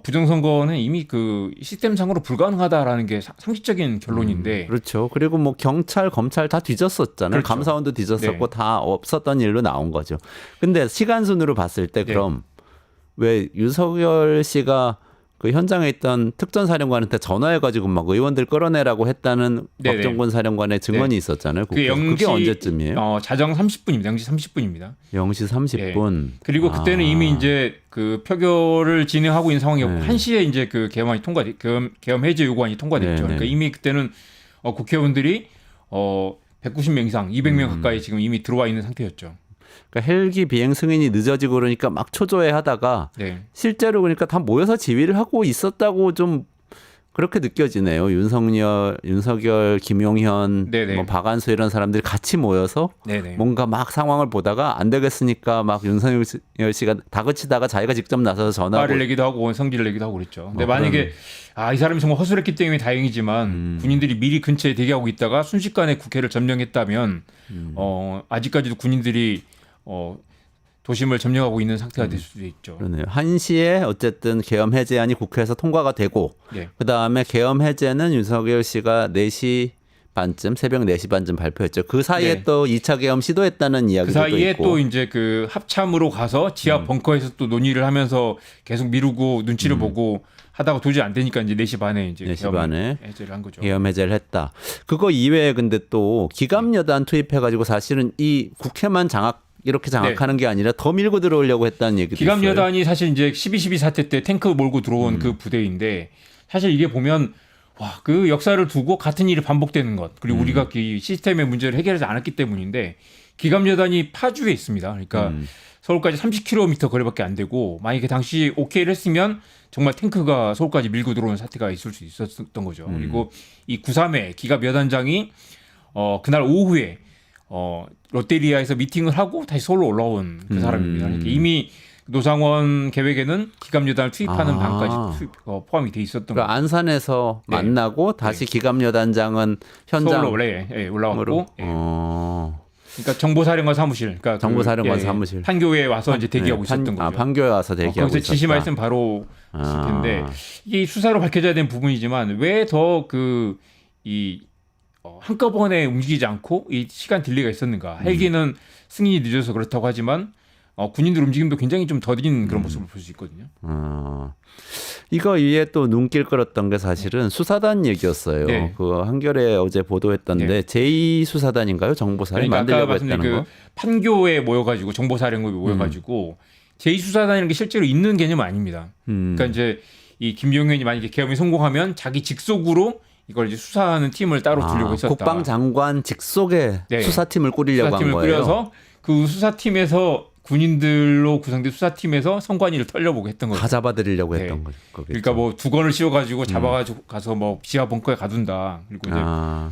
부정선거는 이미 그 시스템상으로 불가능하다라는 게 상식적인 결론인데 그렇죠. 그리고 뭐 경찰, 검찰 다 뒤졌었잖아요. 그렇죠. 감사원도 뒤졌었고 네. 다 없었던 일로 나온 거죠. 근데 시간순으로 봤을 때 그럼 왜 윤석열 씨가 그 현장에 있던 특전사령관한테 전화해가지고 막 의원들 끌어내라고 했다는 네네. 박정권 사령관의 증언이 네. 있었잖아요. 그게 그게 언제쯤이에요? 자정 30분입니다. 0시 30분입니다. 0시 30분. 그리고 그때는 이미 이제 그 표결을 진행하고 있는 상황이었고 네. 1시에 이제 그 계엄 해제 요구안이 통과됐죠. 네, 그러니까 네. 이미 그때는 국회의원들이 190명 이상, 200명 가까이 지금 이미 들어와 있는 상태였죠. 그러니까 헬기 비행 승인이 늦어지고 그러니까 막 초조해 하다가 네. 실제로 그러니까 다 모여서 지휘를 하고 있었다고 좀 그렇게 느껴지네요. 윤석열, 김용현, 네네. 뭐 박안수 이런 사람들이 같이 모여서 네네. 뭔가 막 상황을 보다가 안 되겠으니까 막 윤석열 씨가 다그치다가 자기가 직접 나서서 전화하고 화를 내기도 하고 성질을 내기도 하고 그랬죠. 근데 그러네. 만약에 이 사람이 정말 허술했기 때문에 다행이지만 군인들이 미리 근처에 대기하고 있다가 순식간에 국회를 점령했다면 아직까지도 군인들이 도심을 점령하고 있는 상태가 될 수도 있죠. 그러네요. 1시에 어쨌든 계엄 해제안이 국회에서 통과가 되고 네. 그다음에 계엄 해제는 윤석열 씨가 4시 반쯤 새벽 4시 반쯤 발표했죠. 그 사이에 네. 또 2차 계엄 시도했다는 그 이야기도 사이에 있고. 또 이제 그 합참으로 가서 지하 벙커에서 또 논의를 하면서 계속 미루고 눈치를 보고 하다가 도저히 안 되니까 이제 4시 반에 이제 4시 계엄 반에 해제를 한 거죠. 계엄 해제를 했다. 그거 이외에 근데 또 기갑여단 투입해가지고 사실은 이 국회만 이렇게 장악하는 게 아니라 더 밀고 들어오려고 했다는 얘기도 있어요. 기갑여단이 사실 이제 12.12 사태 때 탱크 몰고 들어온 그 부대인데 사실 이게 보면 그 역사를 두고 같은 일이 반복되는 것 그리고 우리가 이 시스템의 문제를 해결하지 않았기 때문인데 기갑여단이 파주에 있습니다. 그러니까 서울까지 30km 거리밖에 안 되고 만약에 당시 오케이를 했으면 정말 탱크가 서울까지 밀고 들어오는 사태가 있을 수 있었던 거죠. 그리고 이 9.3회 기갑여단장이 그날 오후에 롯데리아에서 미팅을 하고 다시 서울로 올라온 그 사람입니다. 그러니까 이미 노상원 계획에는 기갑여단을 투입하는 방까지 포함이 돼 있었던 그러니까 거죠. 안산에서 네. 만나고 다시 기갑여단장은 현장 서울로 올라왔고 그러니까 정보사령관 사무실, 그러니까 정보사령관 사무실. 판교에 와서 이제 대기하고 네, 있었던 거죠. 판교에 와서 대기하고 거기서 있었다. 지시만 있으면 바로 했을 텐데 이게 수사로 밝혀져야 되는 부분이지만 왜 더 한꺼번에 움직이지 않고 이 시간 딜레이가 있었는가? 헬기는 승인이 늦어서 그렇다고 하지만 군인들 움직임도 굉장히 좀 더딘 그런 모습을 볼 수 있거든요. 이거 위에 또 눈길 끌었던 게 사실은 수사단 얘기였어요. 네. 그 한겨레 어제 보도했던데 네. 제2수사단인가요? 정보사를 그러니까 아까 만들려고 말씀드린 했다는 그 거? 판교에 모여가지고 정보사령부에 모여가지고 제2수사단이라는 게 실제로 있는 개념은 아닙니다. 그러니까 이제 이 김용현이 만약에 계엄이 성공하면 자기 직속으로 이걸 이제 수사하는 팀을 따로 두려고 했었다. 국방장관 직속의 네. 수사팀을 꾸리려고 수사팀을 한 거예요. 꾸려서 그 수사팀에서 군인들로 구성된 수사팀에서 선관위를 털려보고 했던 거죠. 다 잡아들이려고 네. 했던 거죠. 그러니까 뭐 두건을 씌워가지고 잡아가지고 가서 뭐 지하 벙커에 가둔다. 그리고 이제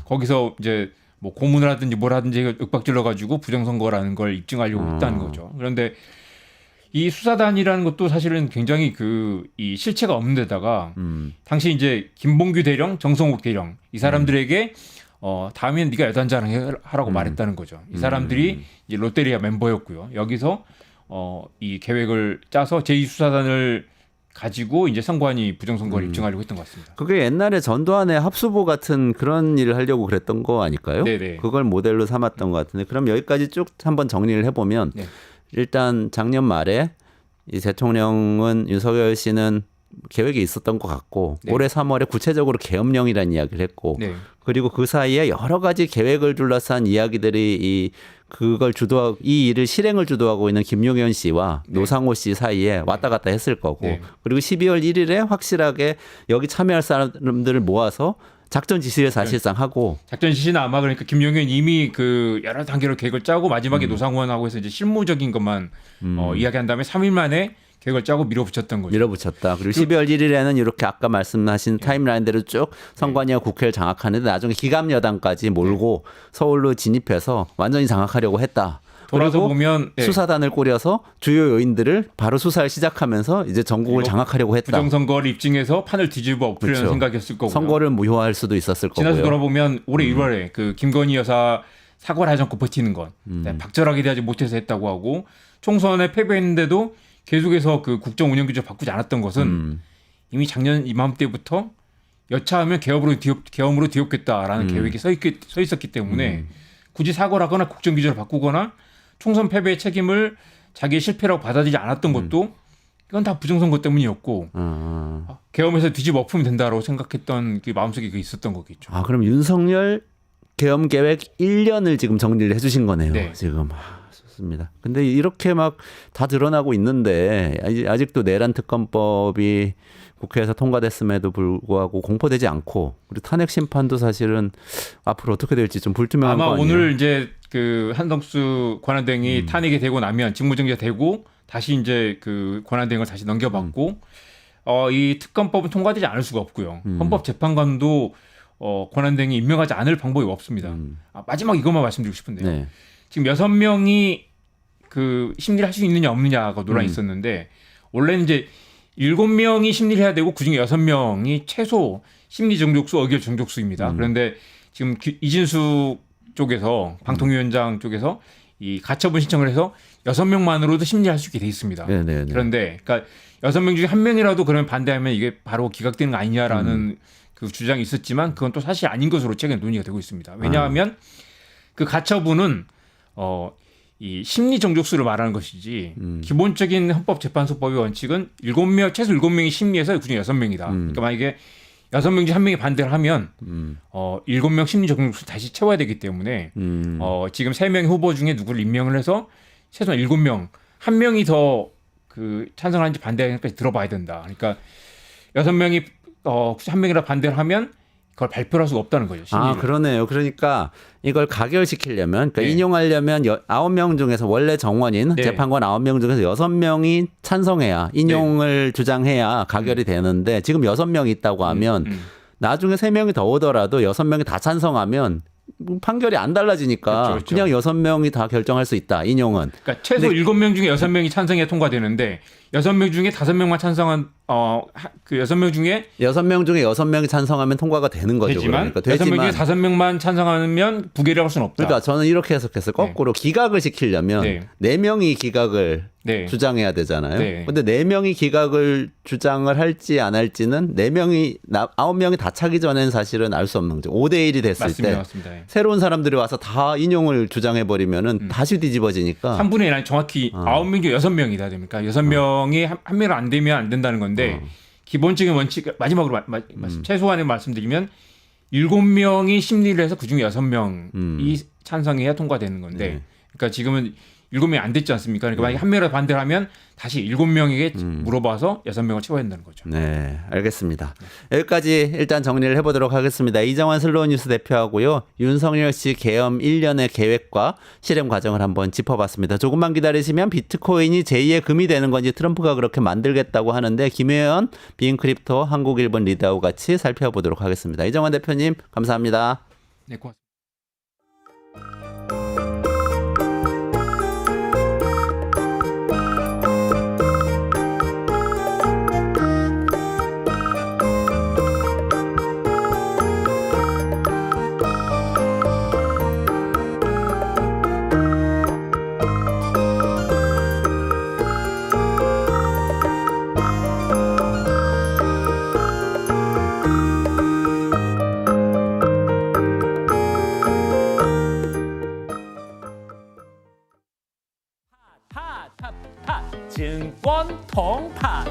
거기서 이제 뭐 고문을 하든지 뭘 하든지 윽박질러가지고 부정선거라는 걸 입증하려고 했다는 거죠. 그런데 이 수사단이라는 것도 사실은 굉장히 이 실체가 없는 데다가 당시 이제 김봉규 대령, 정성욱 대령 이 사람들에게 다음엔 네가 여단장 하라고 말했다는 거죠. 이 사람들이 이제 롯데리아 멤버였고요. 여기서 이 계획을 짜서 제2수사단을 가지고 이제 선관위 부정선거를 입증하려고 했던 것 같습니다. 그게 옛날에 전두환의 합수보 같은 그런 일을 하려고 그랬던 거 아닐까요? 네네. 그걸 모델로 삼았던 것 같은데 그럼 여기까지 쭉 한번 정리를 해보면 네. 일단 작년 말에 이 대통령은 윤석열 씨는 계획이 있었던 것 같고 네. 올해 3월에 구체적으로 계엄령이라는 이야기를 했고 네. 그리고 그 사이에 여러 가지 계획을 둘러싼 이야기들이 이 일을 실행을 주도하고 있는 김용현 씨와 네. 노상호 씨 사이에 왔다 갔다 했을 거고 네. 그리고 12월 1일에 확실하게 여기 참여할 사람들을 모아서 작전 지시를 사실상 하고 작전 지시는 아마 그러니까 김용현 이미 여러 단계로 계획을 짜고 마지막에 노상원하고 해서 이제 실무적인 것만 이야기한 다음에 3일 만에 계획을 짜고 밀어붙였던 거죠. 밀어붙였다. 그리고 12월 1일에는 이렇게 아까 말씀하신 타임라인대로 쭉 선관위와 국회를 장악하는데 나중에 기갑 여당까지 몰고 서울로 진입해서 완전히 장악하려고 했다. 돌아서 그리고 보면 수사단을 꾸려서 주요 요인들을 바로 수사를 시작하면서 이제 전국을 장악하려고 했다. 부정선거를 입증해서 판을 뒤집어 엎으려는 그렇죠. 생각이었을 거고요. 선거를 무효화할 수도 있었을 거고요. 지나서 돌아보면 올해 1월에 김건희 여사 사과를 하지 않고 버티는 건 박절하게 대하지 못해서 했다고 하고 총선에 패배했는데도 계속해서 국정 운영 규칙을 바꾸지 않았던 것은 이미 작년 이맘때부터 여차하면 계엄으로 뒤엎겠다라는 계획이 서 있었기 때문에 굳이 사과를 하거나 국정 규칙을 바꾸거나 총선 패배의 책임을 자기의 실패라고 받아들이지 않았던 것도 이건 다 부정선거 때문이었고 계엄에서 뒤집어 엎으면 된다고 생각했던 마음속에 있었던 거겠죠. 그럼 윤석열 계엄 계획 1년을 지금 정리를 해주신 거네요. 네. 지금 좋습니다. 근데 이렇게 막 다 드러나고 있는데 아직도 내란 특검법이 국회에서 통과됐음에도 불구하고 공포되지 않고 그리고 탄핵 심판도 사실은 앞으로 어떻게 될지 좀 불투명한 거 아마 아니에요? 오늘 이제 한덕수 권한대행이 탄핵이 되고 나면 직무정지가 되고 다시 이제 권한대행을 다시 넘겨받고 이 특검법은 통과되지 않을 수가 없고요. 헌법재판관도 권한대행이 임명하지 않을 방법이 없습니다. 마지막 이것만 말씀드리고 싶은데요. 네. 지금 6명이 심리를 할 수 있느냐 없느냐가 논란이 있었는데 원래는 이제 7명이 심리를 해야 되고 그중에 6명이 최소 심리 정족수, 의결 정족수입니다. 그런데 지금 이진수 쪽에서 방통위원장 쪽에서 이 가처분 신청을 해서 6명만으로도 심리할 수 있게 돼 있습니다. 네네네. 그런데 그러니까 6명 중에 1명이라도 그러면 반대하면 이게 바로 기각되는 거 아니냐라는 주장이 있었지만 그건 또 사실 아닌 것으로 최근에 논의가 되고 있습니다. 왜냐하면 가처분은 이 심리 정족수를 말하는 것이지 기본적인 헌법재판소법의 원칙은 최소 7명이 심리해서 그중에 6명이다. 그러니까 만약에 6명 중 1명이 반대를 하면 7명 심리 정족수를 다시 채워야 되기 때문에 지금 3명의 후보 중에 누구를 임명을 해서 최소한 7명, 1명이 더 찬성하는지 반대하는지까지 들어봐야 된다. 그러니까 6명이 1명이라 반대를 하면 그걸 발표를 할 수가 없다는 거죠. 심리를. 그러네요. 그러니까 이걸 가결시키려면 그러니까 네. 인용하려면 9명 중에서 원래 정원인 네. 재판관 9명 중에서 6명이 찬성해야 인용을 주장해야 가결이 되는데 지금 6명이 있다고 하면 나중에 3명이 더 오더라도 6명이 다 찬성하면 판결이 안 달라지니까 그렇죠. 그냥 6명이 다 결정할 수 있다. 인용은. 그러니까 최소 7명 중에 6명이 찬성해야 통과되는데 6명 중에 5명만 찬성한 6명 중에 6명 중에 6명이 찬성하면 통과가 되는 거죠. 되지만 그러니까 6명 중에 5명만 찬성하면 부결을 할 수는 없다. 그러니까 저는 이렇게 해석했어요. 거꾸로 기각을 시키려면 네. 4명이 기각을 네. 주장해야 되잖아요. 네. 근데 4명이 기각을 주장을 할지 안 할지는 9명이 다 차기 전에는 사실은 알 수 없는 거죠. 5대1이 됐을 맞습니다. 때 맞습니다. 예. 새로운 사람들이 와서 다 인용을 주장해 버리면은 다시 뒤집어지니까 3분의 1 아니 정확히 9명 중에 6명이다 됩니까? 6명이 한 명을 안 되면 안 된다는 건데 기본적인 원칙 마지막으로 최소한의 말씀드리면 7명이 심리를 해서 그중에 6명이 찬성해야 통과되는 건데 네. 그러니까 지금은 7명이 안 됐지 않습니까? 그러니까 만약에 한 명이라도 반대를 하면 다시 7명에게 물어봐서 6명을 채워야 된다는 거죠. 네, 알겠습니다. 여기까지 일단 정리를 해보도록 하겠습니다. 이정환 슬로우 뉴스 대표하고요. 윤석열 씨 계엄 1년의 계획과 실행 과정을 한번 짚어봤습니다. 조금만 기다리시면 비트코인이 제2의 금이 되는 건지 트럼프가 그렇게 만들겠다고 하는데 김혜연, 비인크립토, 한국일본 리더하고 같이 살펴보도록 하겠습니다. 이정환 대표님 감사합니다. 네, 고맙습니다. 증권 통판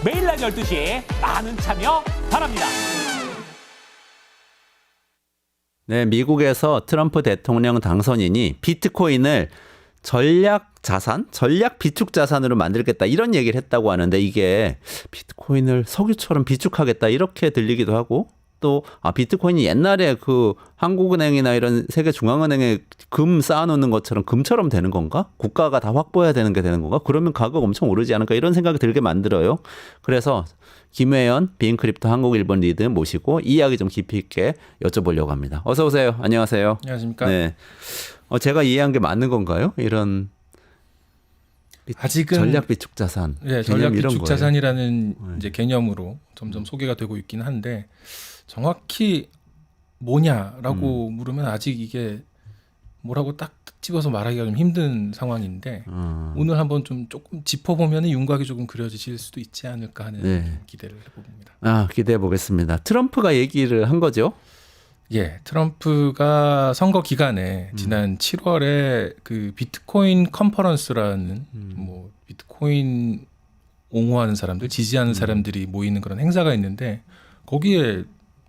매일 낮 12시에 많은 참여 바랍니다. 네, 미국에서 트럼프 대통령 당선인이 비트코인을 전략 자산, 전략 비축 자산으로 만들겠다 이런 얘기를 했다고 하는데 이게 비트코인을 석유처럼 비축하겠다 이렇게 들리기도 하고 또 비트코인이 옛날에 그 한국은행이나 이런 세계 중앙은행에 금 쌓아놓는 것처럼 금처럼 되는 건가? 국가가 다 확보해야 되는 게 되는 건가? 그러면 가격 엄청 오르지 않을까? 이런 생각이 들게 만들어요. 그래서 김혜연, 비인크립토 한국일본 리드 모시고 이 이야기 좀 깊이 있게 여쭤보려고 합니다. 어서 오세요. 안녕하세요. 안녕하십니까? 네. 제가 이해한 게 맞는 건가요? 이런 아직은 전략 비축 자산, 네, 전략 이런 비축 거예요? 자산이라는 이제 개념으로 점점 소개가 되고 있긴 한데 정확히 뭐냐라고 물으면 아직 이게 뭐라고 딱 집어서 말하기가 좀 힘든 상황인데 오늘 한번 좀 조금 짚어보면 윤곽이 조금 그려지실 수도 있지 않을까 하는 네. 기대를 해봅니다. 기대해 보겠습니다. 트럼프가 얘기를 한 거죠? 예, 트럼프가 선거 기간에 지난 7월에 그 비트코인 컨퍼런스라는 뭐 비트코인 옹호하는 사람들, 지지하는 사람들이 모이는 그런 행사가 있는데 거기에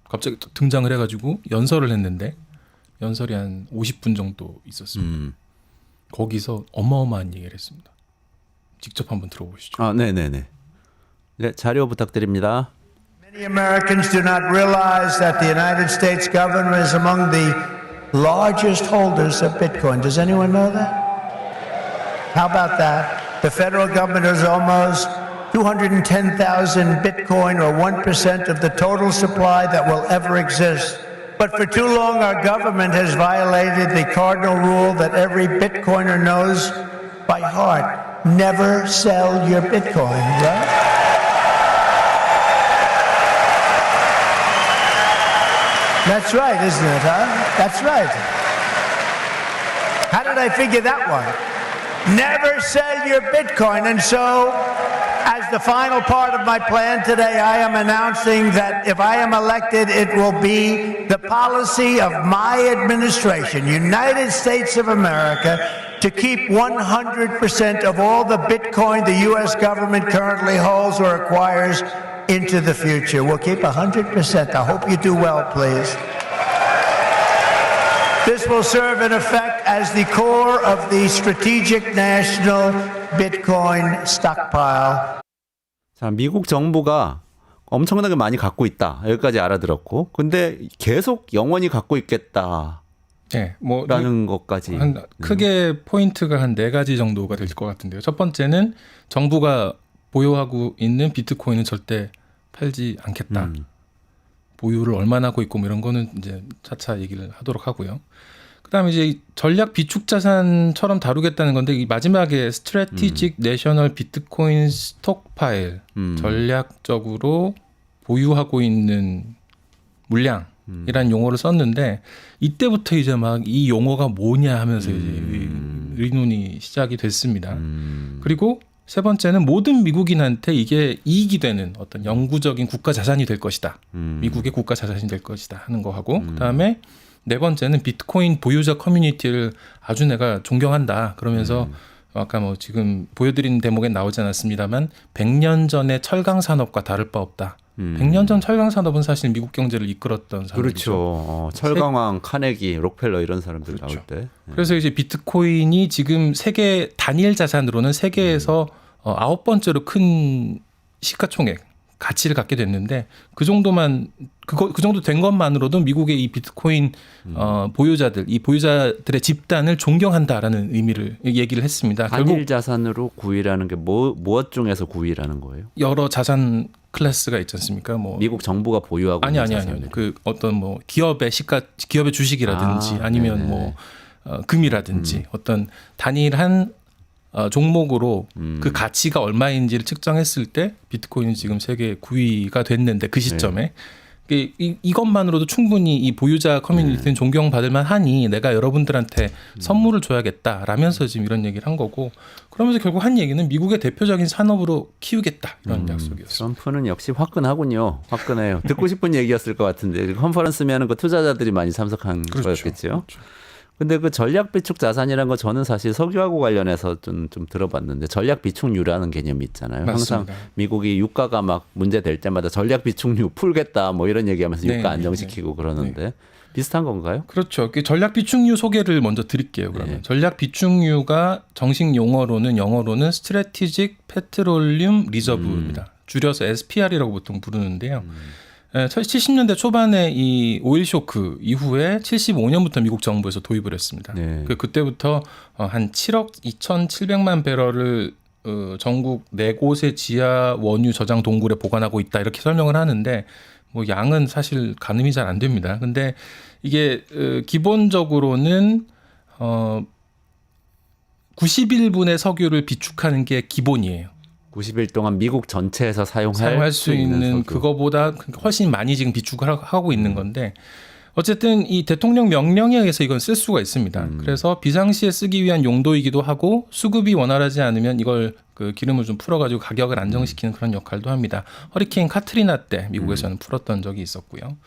갑자기 등장을 해가지고 연설을 했는데 연설이 한 50분 정도 있었습니다. 거기서 어마어마한 얘기를 했습니다. 직접 한번 들어보시죠. 네네네. 네, 자료 부탁드립니다. Many Americans do not realize that the United States government is among the largest holders of Bitcoin. Does anyone know that? How about that? The federal government has almost 210,000 Bitcoin, or 1% of the total supply that will ever exist. But for too long, our government has violated the cardinal rule that every Bitcoiner knows by heart. Never sell your Bitcoin, right? That's right, isn't it, huh? That's right. How did I figure that one? Never sell your Bitcoin. And so, as the final part of my plan today, I am announcing that if I am elected, it will be the policy of my administration, United States of America, to keep 100% of all the Bitcoin the U.S. government currently holds or acquires into the future. We'll keep 100%. I hope you do well, please. This will serve in effect as the core of the strategic national Bitcoin stockpile. 자, 미국 정부가 엄청나게 많이 갖고 있다. 여기까지 알아들었고, 근데 계속 영원히 갖고 있겠다. 네, 뭐 라는 것까지 크게 포인트가 한 4가지 정도가 될 것 같은데요. 첫 번째는 정부가 보유하고 있는 비트코인은 절대 팔지 않겠다. 보유를 얼마나 하고 있고 뭐 이런 거는 이제 차차 얘기를 하도록 하고요. 그다음에 이제 전략 비축 자산처럼 다루겠다는 건데 이 마지막에 스트래티직 내셔널 비트코인 스톡파일 전략적으로 보유하고 있는 물량이라는 용어를 썼는데 이때부터 이제 막 이 용어가 뭐냐 하면서 이제 의논이 시작이 됐습니다. 그리고 세 번째는 모든 미국인한테 이게 이익이 되는 어떤 영구적인 국가 자산이 될 것이다. 미국의 국가 자산이 될 것이다 하는 거 하고 그다음에 네 번째는 비트코인 보유자 커뮤니티를 아주 내가 존경한다. 그러면서 아까 뭐 지금 보여드린 대목에 나오지 않았습니다만 100년 전의 철강 산업과 다를 바 없다. 100년 전 철강 산업은 사실 미국 경제를 이끌었던 산업이죠. 그렇죠. 철강왕, 카네기, 록펠러 이런 사람들 그렇죠. 나올 때. 그래서 이제 비트코인이 지금 세계 단일 자산으로는 세계에서 9번째로 큰 시가총액 가치를 갖게 됐는데 그 정도만 그 정도 된 것만으로도 미국의 이 비트코인 보유자들 이 보유자들의 집단을 존경한다라는 의미를 얘기를 했습니다. 단일 결국 자산으로 9위라는 게 무엇 중에서 9위라는 거예요? 여러 자산 클래스가 있지 않습니까? 뭐 미국 정부가 보유하고 있는 아니요. 자산이요. 그 어떤 뭐 기업의 기업의 주식이라든지 아니면 네네. 뭐 금이라든지 어떤 단일한 종목으로 그 가치가 얼마인지를 측정했을 때 비트코인이 지금 세계 9위가 됐는데 그 시점에 이것만으로도 충분히 이 보유자 커뮤니티는 존경받을 만하니 내가 여러분들한테 선물을 줘야겠다라면서 지금 이런 얘기를 한 거고 그러면서 결국 한 얘기는 미국의 대표적인 산업으로 키우겠다 이런 약속이었어요. 트럼프는 역시 화끈하군요. 화끈해요. 듣고 싶은 얘기였을 것 같은데 컨퍼런스면은 그 투자자들이 많이 참석한 거였겠죠. 근데 그 전략 비축 자산이라는 거 저는 사실 석유하고 관련해서 좀 들어봤는데 전략 비축류라는 개념이 있잖아요. 맞습니다. 항상 미국이 유가가 막 문제 될 때마다 전략 비축류 풀겠다 뭐 이런 얘기하면서 네, 유가 안정시키고 그러는데 비슷한 건가요? 그렇죠. 그 전략 비축류 소개를 먼저 드릴게요. 그러면 네. 전략 비축류가 정식 영어로는 Strategic Petroleum Reserve입니다. 줄여서 SPR이라고 보통 부르는데요. 70년대 초반에 이 오일 쇼크 이후에 75년부터 미국 정부에서 도입을 했습니다. 네. 그때부터 한 7억 2,700만 배럴을 전국 4곳의 지하 원유 저장 동굴에 보관하고 있다 이렇게 설명을 하는데 뭐 양은 사실 가늠이 잘 안 됩니다. 근데 이게 기본적으로는 90일분의 석유를 비축하는 게 기본이에요. 90일 동안 미국 전체에서 사용할 수 있는 석유. 그거보다 훨씬 많이 지금 비축을 하고 있는 건데 어쨌든 이 대통령 명령에 의해서 이건 쓸 수가 있습니다. 그래서 비상시에 쓰기 위한 용도이기도 하고 수급이 원활하지 않으면 이걸 그 기름을 좀 풀어가지고 가격을 안정시키는 그런 역할도 합니다. 허리케인 카트리나 때 미국에서는 풀었던 적이 있었고요.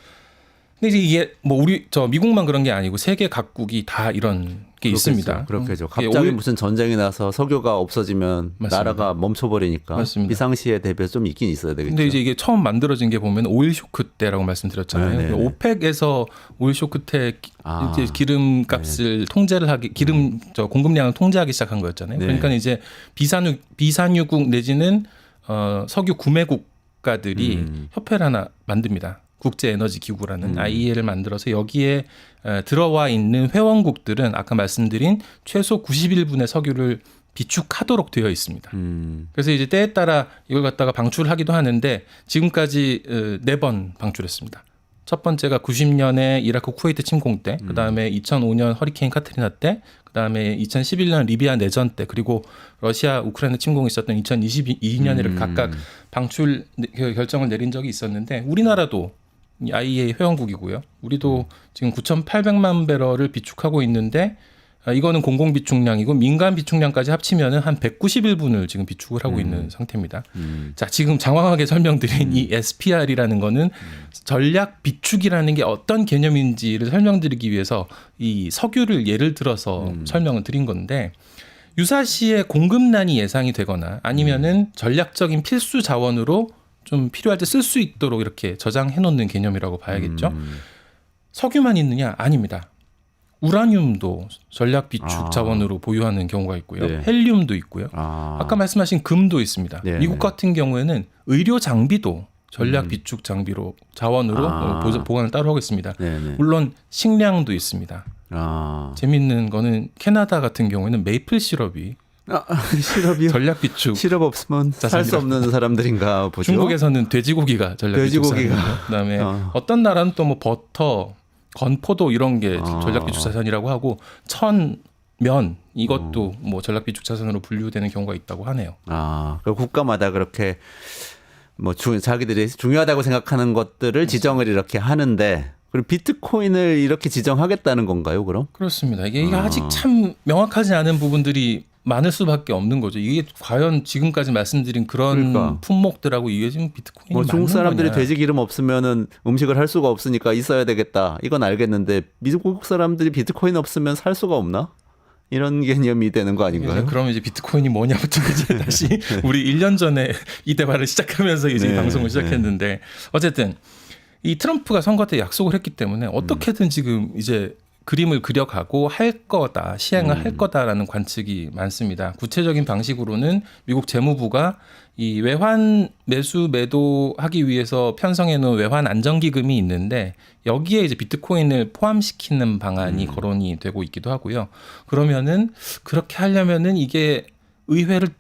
근데 이게 뭐 미국만 그런 게 아니고 세계 각국이 다 이런 게 있습니다. 그렇겠죠. 이게 갑자기 무슨 전쟁이 나서 석유가 없어지면 맞습니다. 나라가 멈춰버리니까 맞습니다. 비상시에 대비해서 좀 있긴 있어야 되겠죠. 근데 이제 이게 처음 만들어진 게 보면 오일 쇼크 때라고 말씀드렸잖아요. 네네. 오펙에서 오일 쇼크 때 이제 기름 값을 통제를 공급량을 통제하기 시작한 거였잖아요. 네. 그러니까 이제 비산유국 내지는 석유 구매 국가들이 협회를 하나 만듭니다. 국제에너지기구라는 IEA를 만들어서 여기에 들어와 있는 회원국들은 아까 말씀드린 최소 90일분의 석유를 비축하도록 되어 있습니다. 그래서 이제 때에 따라 이걸 갖다가 방출하기도 하는데 지금까지 4번 방출했습니다. 첫 번째가 90년에 이라크 쿠웨이트 침공 때, 그 다음에 2005년 허리케인 카트리나 때, 그 다음에 2011년 리비아 내전 때, 그리고 러시아 우크라이나 침공이 있었던 2022년에를 각각 방출 결정을 내린 적이 있었는데 우리나라도 IEA 회원국이고요. 우리도 지금 9,800만 배럴을 비축하고 있는데 이거는 공공 비축량이고 민간 비축량까지 합치면은 한 191분을 지금 비축을 하고 있는 상태입니다. 자, 지금 장황하게 설명드린 이 SPR이라는 거는 전략 비축이라는 게 어떤 개념인지를 설명드리기 위해서 이 석유를 예를 들어서 설명을 드린 건데 유사시에 공급난이 예상이 되거나 아니면은 전략적인 필수 자원으로 좀 필요할 때 쓸 수 있도록 이렇게 저장해 놓는 개념이라고 봐야겠죠. 석유만 있느냐? 아닙니다. 우라늄도 전략 비축 자원으로 보유하는 경우가 있고요. 네. 헬륨도 있고요. 아까 말씀하신 금도 있습니다. 네. 미국 같은 경우에는 의료 장비도 전략 비축 장비로 자원으로 보관을 따로 하고 있습니다. 네네. 물론 식량도 있습니다. 재밌는 거는 캐나다 같은 경우에는 메이플 시럽이 시럽이요? 전략 비축. 시럽 없으면 살 수 없는 사람들인가 보죠. 중국에서는 돼지고기가 전략 비축 자산이고 그다음에 어떤 나라는 또 뭐 버터, 건포도 이런 게 전략 비축 자산이라고 하고 면 이것도 뭐 전략 비축 자산으로 분류되는 경우가 있다고 하네요. 그 국가마다 그렇게 뭐 자기들이 중요하다고 생각하는 것들을 지정을 이렇게 하는데 그리고 비트코인을 이렇게 지정하겠다는 건가요, 그럼? 그렇습니다. 이게 아직 참 명확하지 않은 부분들이 많을 수밖에 없는 거죠. 이게 과연 지금까지 말씀드린 그런 품목들하고 이게 지금 비트코인이 뭐 중국 사람들이 거냐. 돼지 기름 없으면은 음식을 할 수가 없으니까 있어야 되겠다. 이건 알겠는데 미국 사람들이 비트코인 없으면 살 수가 없나? 이런 개념이 되는 거 아닌가요? 그럼 이제 비트코인이 뭐냐부터 이제 다시 우리 1년 전에 이 대화를 시작하면서 이제 네, 이 방송을 시작했는데 어쨌든 이 트럼프가 선거 때 약속을 했기 때문에 어떻게든 지금 이제 그림을 그려가고 할 거다, 시행을 할 거다라는 관측이 많습니다. 구체적인 방식으로는 미국 재무부가 이 외환 매수 매도하기 위해서 편성해 놓은 외환 안정기금이 있는데 여기에 이제 비트코인을 포함시키는 방안이 거론이 되고 있기도 하고요. 그러면은 그렇게 하려면은 이게 의회를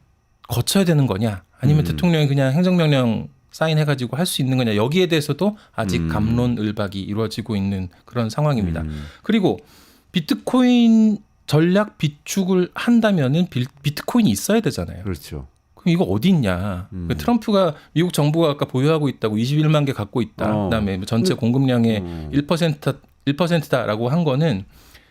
거쳐야 되는 거냐, 아니면 대통령이 그냥 행정명령 사인해가지고 할 수 있는 거냐, 여기에 대해서도 아직 갑론을박이 이루어지고 있는 그런 상황입니다. 그리고 비트코인 전략 비축을 한다면은 비트코인이 있어야 되잖아요. 그렇죠. 그럼 이거 어디 있냐? 트럼프가 미국 정부가 아까 보유하고 있다고 21만 개 갖고 있다. 그다음에 전체 공급량의 1%다라고 한 거는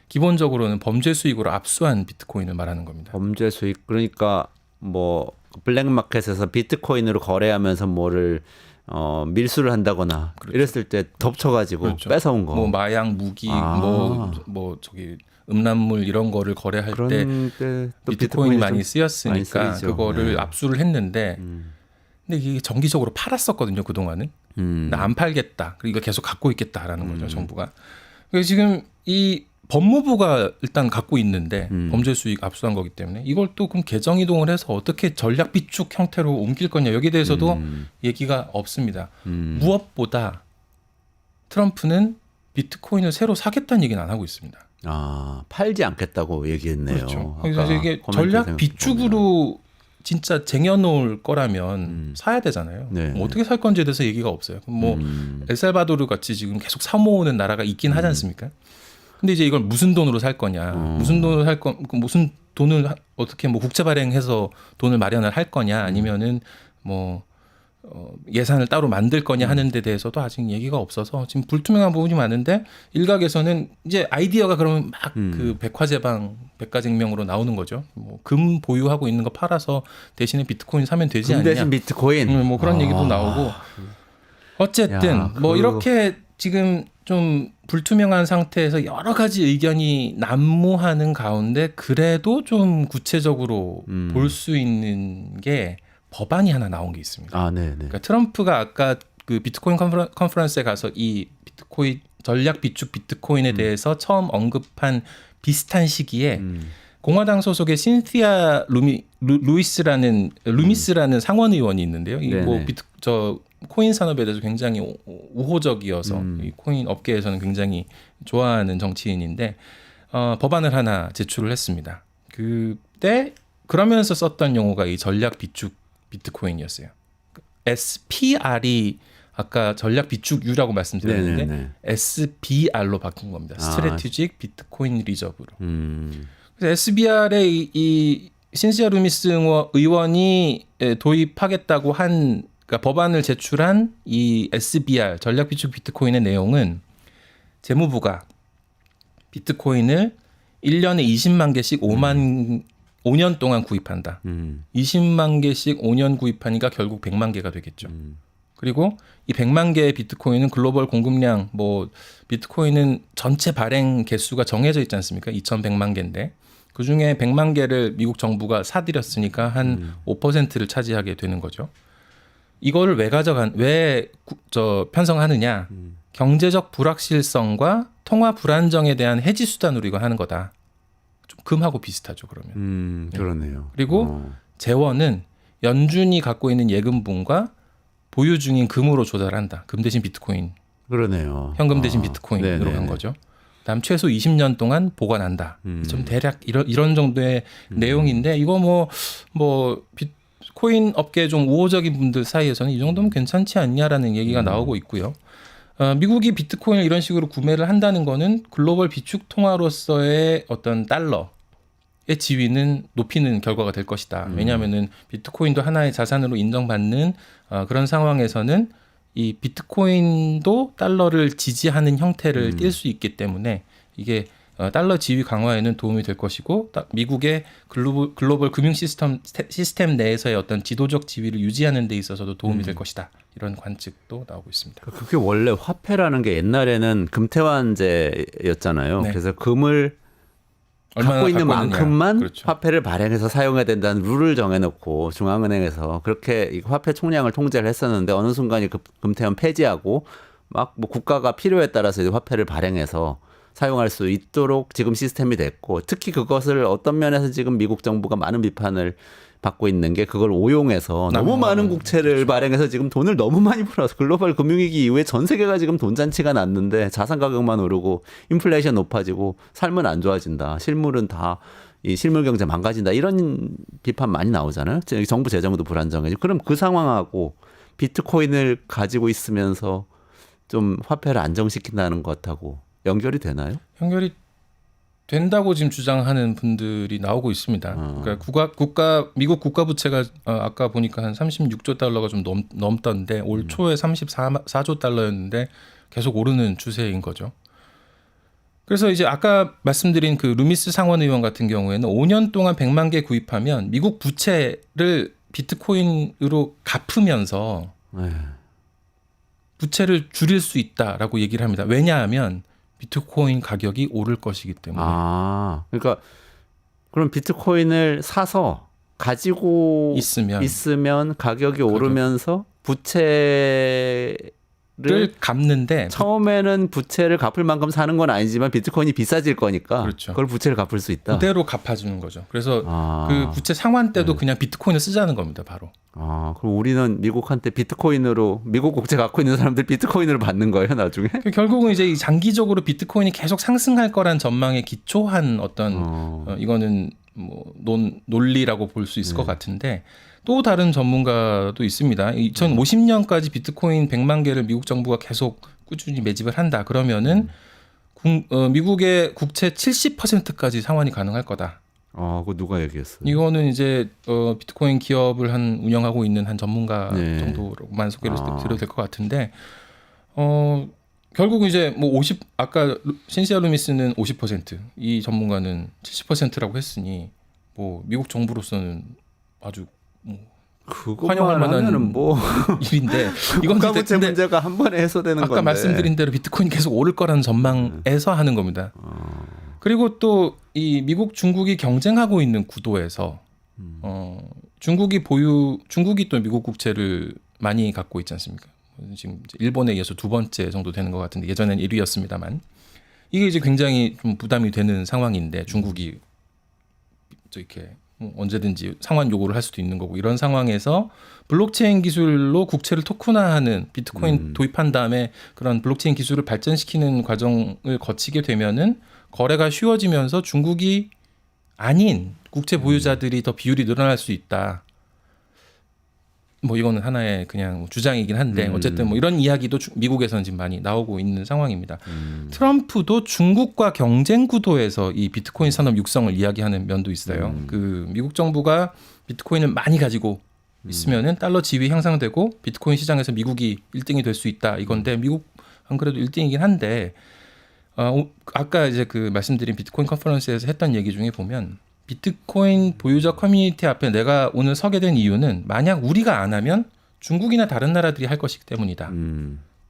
기본적으로는 범죄 수익으로 압수한 비트코인을 말하는 겁니다. 범죄 수익 그러니까 뭐 블랙마켓에서 비트코인으로 거래하면서 뭐를 밀수를 한다거나 그렇죠. 이랬을 때 덮쳐가지고 그렇죠. 뺏어온 거. 뭐 마약, 무기, 뭐 저기 음란물 이런 거를 거래할 때 그런 때또 비트코인이 많이 많이 쓰였으니까 쓰이죠. 그거를 네. 압수를 했는데 근데 이게 정기적으로 팔았었거든요, 그동안은. 나 안 팔겠다. 그리고 이거 계속 갖고 있겠다라는 거죠, 정부가. 그래서 지금 이 법무부가 일단 갖고 있는데 범죄 수익 압수한 거기 때문에 이걸 또 그럼 계정 이동을 해서 어떻게 전략 비축 형태로 옮길 거냐, 여기에 대해서도 얘기가 없습니다. 무엇보다 트럼프는 비트코인을 새로 사겠다는 얘기는 안 하고 있습니다. 아, 팔지 않겠다고 얘기했네요. 그렇죠. 아까 그래서 이게 코멘트 전략 생각- 비축으로 진짜 쟁여놓을 거라면 사야 되잖아요. 네. 뭐 어떻게 살 건지에 대해서 얘기가 없어요. 그럼 뭐 엘살바도르 같이 지금 계속 사모으는 나라가 있긴 하지 않습니까? 근데 이제 이걸 무슨 돈으로 살 거냐, 무슨 돈으로 살 거, 무슨 돈을 어떻게 뭐 국채 발행해서 돈을 마련을 할 거냐, 아니면은 뭐 예산을 따로 만들 거냐 하는 데 대해서도 아직 얘기가 없어서 지금 불투명한 부분이 많은데 일각에서는 이제 아이디어가 그러면 막 그 백화제방 백가쟁명으로 나오는 거죠. 뭐 금 보유하고 있는 거 팔아서 대신에 비트코인 사면 되지 금 않냐. 대신 비트코인. 뭐 그런 얘기도 나오고. 어쨌든 야, 뭐 이렇게 지금 좀 불투명한 상태에서 여러 가지 의견이 난무하는 가운데 그래도 좀 구체적으로 볼 수 있는 게 법안이 하나 나온 게 있습니다. 아, 네, 네. 그러니까 트럼프가 아까 그 비트코인 컨퍼런스에 가서 이 비트코인 전략 비축 비트코인에 대해서 처음 언급한 비슷한 시기에 공화당 소속의 신시아 루미스라는 상원 의원이 있는데요. 이 뭐 네네. 코인 산업에 대해서 굉장히 우호적이어서 이 코인 업계에서는 굉장히 좋아하는 정치인인데 법안을 하나 제출을 했습니다. 그때 그러면서 썼던 용어가 이 전략 비축 비트코인이었어요. SPR이 아까 전략 비축유라고 말씀드렸는데 네네네. SBR로 바뀐 겁니다. 스트래티직 비트코인 리저브로. 음. 그래서 SBR의 이 신시아 루미스 의원이 도입하겠다고 한 그러니까 법안을 제출한 이 SBR 전략 비축 비트코인의 내용은 재무부가 비트코인을 1년에 20만 개씩 5년 동안 구입한다. 20만 개씩 5년 구입하니까 결국 100만 개가 되겠죠. 그리고 이 100만 개의 비트코인은 글로벌 공급량, 뭐 비트코인은 전체 발행 개수가 정해져 있지 않습니까? 2,100만 개인데 그 중에 100만 개를 미국 정부가 사들였으니까 한 5%를 차지하게 되는 거죠. 이거를 왜 편성하느냐? 경제적 불확실성과 통화 불안정에 대한 해지 수단으로 이걸 하는 거다. 좀 금하고 비슷하죠, 그러면. 그러네요. 그리고 재원은 연준이 갖고 있는 예금분과 보유 중인 금으로 조달한다. 금 대신 비트코인, 그러네요. 현금 대신 비트코인으로 네네네. 간 거죠. 다음 최소 20년 동안 보관한다. 좀 대략 이런 정도의 내용인데 이거 뭐 비트코인 업계 좀 우호적인 분들 사이에서는 이 정도면 괜찮지 않냐라는 얘기가 나오고 있고요. 미국이 비트코인을 이런 식으로 구매를 한다는 거는 글로벌 비축 통화로서의 어떤 달러의 지위는 높이는 결과가 될 것이다. 왜냐하면은 비트코인도 하나의 자산으로 인정받는 그런 상황에서는 이 비트코인도 달러를 지지하는 형태를 띌 수 있기 때문에 이게 달러 지위 강화에는 도움이 될 것이고 미국의 글로벌 금융 시스템 내에서의 어떤 지도적 지위를 유지하는 데 있어서도 도움이 될 것이다. 이런 관측도 나오고 있습니다. 그게 원래 화폐라는 게 옛날에는 금태환제였잖아요. 네. 그래서 금을 얼마나 갖고 있는 갖고 있느냐. 만큼만 그렇죠. 화폐를 발행해서 사용해야 된다는 룰을 정해놓고 중앙은행에서 그렇게 이 화폐 총량을 통제를 했었는데 어느 순간 금태현 폐지하고 막 뭐 국가가 필요에 따라서 이제 화폐를 발행해서 사용할 수 있도록 지금 시스템이 됐고 특히 그것을 어떤 면에서 지금 미국 정부가 많은 비판을 받고 있는 게 그걸 오용해서 너무 많은 국채를 발행해서 지금 돈을 너무 많이 풀어서 글로벌 금융위기 이후에 전 세계가 지금 돈잔치가 났는데 자산 가격만 오르고 인플레이션 높아지고 삶은 안 좋아진다. 실물은 다 이 실물 경제 망가진다. 이런 비판 많이 나오잖아요. 정부 재정도 불안정해지고. 그럼 그 상황하고 비트코인을 가지고 있으면서 좀 화폐를 안정시킨다는 것하고 연결이 되나요? 연결이 된다고 지금 주장하는 분들이 나오고 있습니다. 그러니까 미국 국가 부채가 아까 보니까 한 36조 달러가 좀 넘던데 올 초에 34조 달러였는데 계속 오르는 추세인 거죠. 그래서 이제 아까 말씀드린 그 루미스 상원 의원 같은 경우에는 5년 동안 100만 개 구입하면 미국 부채를 비트코인으로 갚으면서 부채를 줄일 수 있다라고 얘기를 합니다. 왜냐하면 비트코인 가격이 오를 것이기 때문에. 아, 그러니까 그럼 비트코인을 사서 가지고 있으면 가격이 오르면서 부채를 갚는데 처음에는 부채를 갚을 만큼 사는 건 아니지만 비트코인이 비싸질 거니까 그렇죠. 그걸 부채를 갚을 수 있다. 그대로 갚아주는 거죠. 그래서 그 부채 상환 때도 그냥 비트코인을 쓰자는 겁니다. 바로. 아, 그럼 우리는 미국한테 비트코인으로 미국 국채 갖고 있는 사람들 비트코인으로 받는 거예요, 나중에? 결국은 이제 장기적으로 비트코인이 계속 상승할 거란 전망에 기초한 어떤 이거는 뭐 논리라고 볼 수 있을 것 같은데 또 다른 전문가도 있습니다. 2050년까지 비트코인 100만 개를 미국 정부가 계속 꾸준히 매집을 한다. 그러면은 미국의 국채 70%까지 상환이 가능할 거다. 그거 누가 얘기했어요? 이거는 이제 비트코인 기업을 운영하고 있는 한 전문가 정도로만 소개를 드려도 될 것 같은데 결국은 이제 뭐 50 아까 신시아 루미스는 50% 이 전문가는 70%라고 했으니 뭐 미국 정부로서는 아주 환영할 만한 뭐 일인데 이건 국가부채 문제가 한 번에 해소되는 건데 아까 말씀드린 대로 비트코인 계속 오를 거라는 전망에서 하는 겁니다. 그리고 또 이 미국 중국이 경쟁하고 있는 구도에서 중국이 또 미국 국채를 많이 갖고 있지 않습니까? 지금 일본에 이어서 두 번째 정도 되는 것 같은데 예전엔 1위였습니다만 이게 이제 굉장히 좀 부담이 되는 상황인데 중국이 이렇게 언제든지 상환 요구를 할 수도 있는 거고 이런 상황에서 블록체인 기술로 국채를 토큰화하는 비트코인 도입한 다음에 그런 블록체인 기술을 발전시키는 과정을 거치게 되면은 거래가 쉬워지면서 중국이 아닌 국채 보유자들이 더 비율이 늘어날 수 있다. 뭐 이거는 하나의 그냥 주장이긴 한데 어쨌든 뭐 이런 이야기도 미국에서는 지금 많이 나오고 있는 상황입니다. 트럼프도 중국과 경쟁 구도에서 이 비트코인 산업 육성을 이야기하는 면도 있어요. 그 미국 정부가 비트코인을 많이 가지고 있으면은 달러 지위 향상되고 비트코인 시장에서 미국이 1등이 될 수 있다 이건데 미국 안 그래도 1등이긴 한데 아까 이제 그 말씀드린 비트코인 컨퍼런스에서 했던 얘기 중에 보면 비트코인 보유자 커뮤니티 앞에 내가 오늘 서게 된 이유는 만약 우리가 안 하면 중국이나 다른 나라들이 할 것이기 때문이다.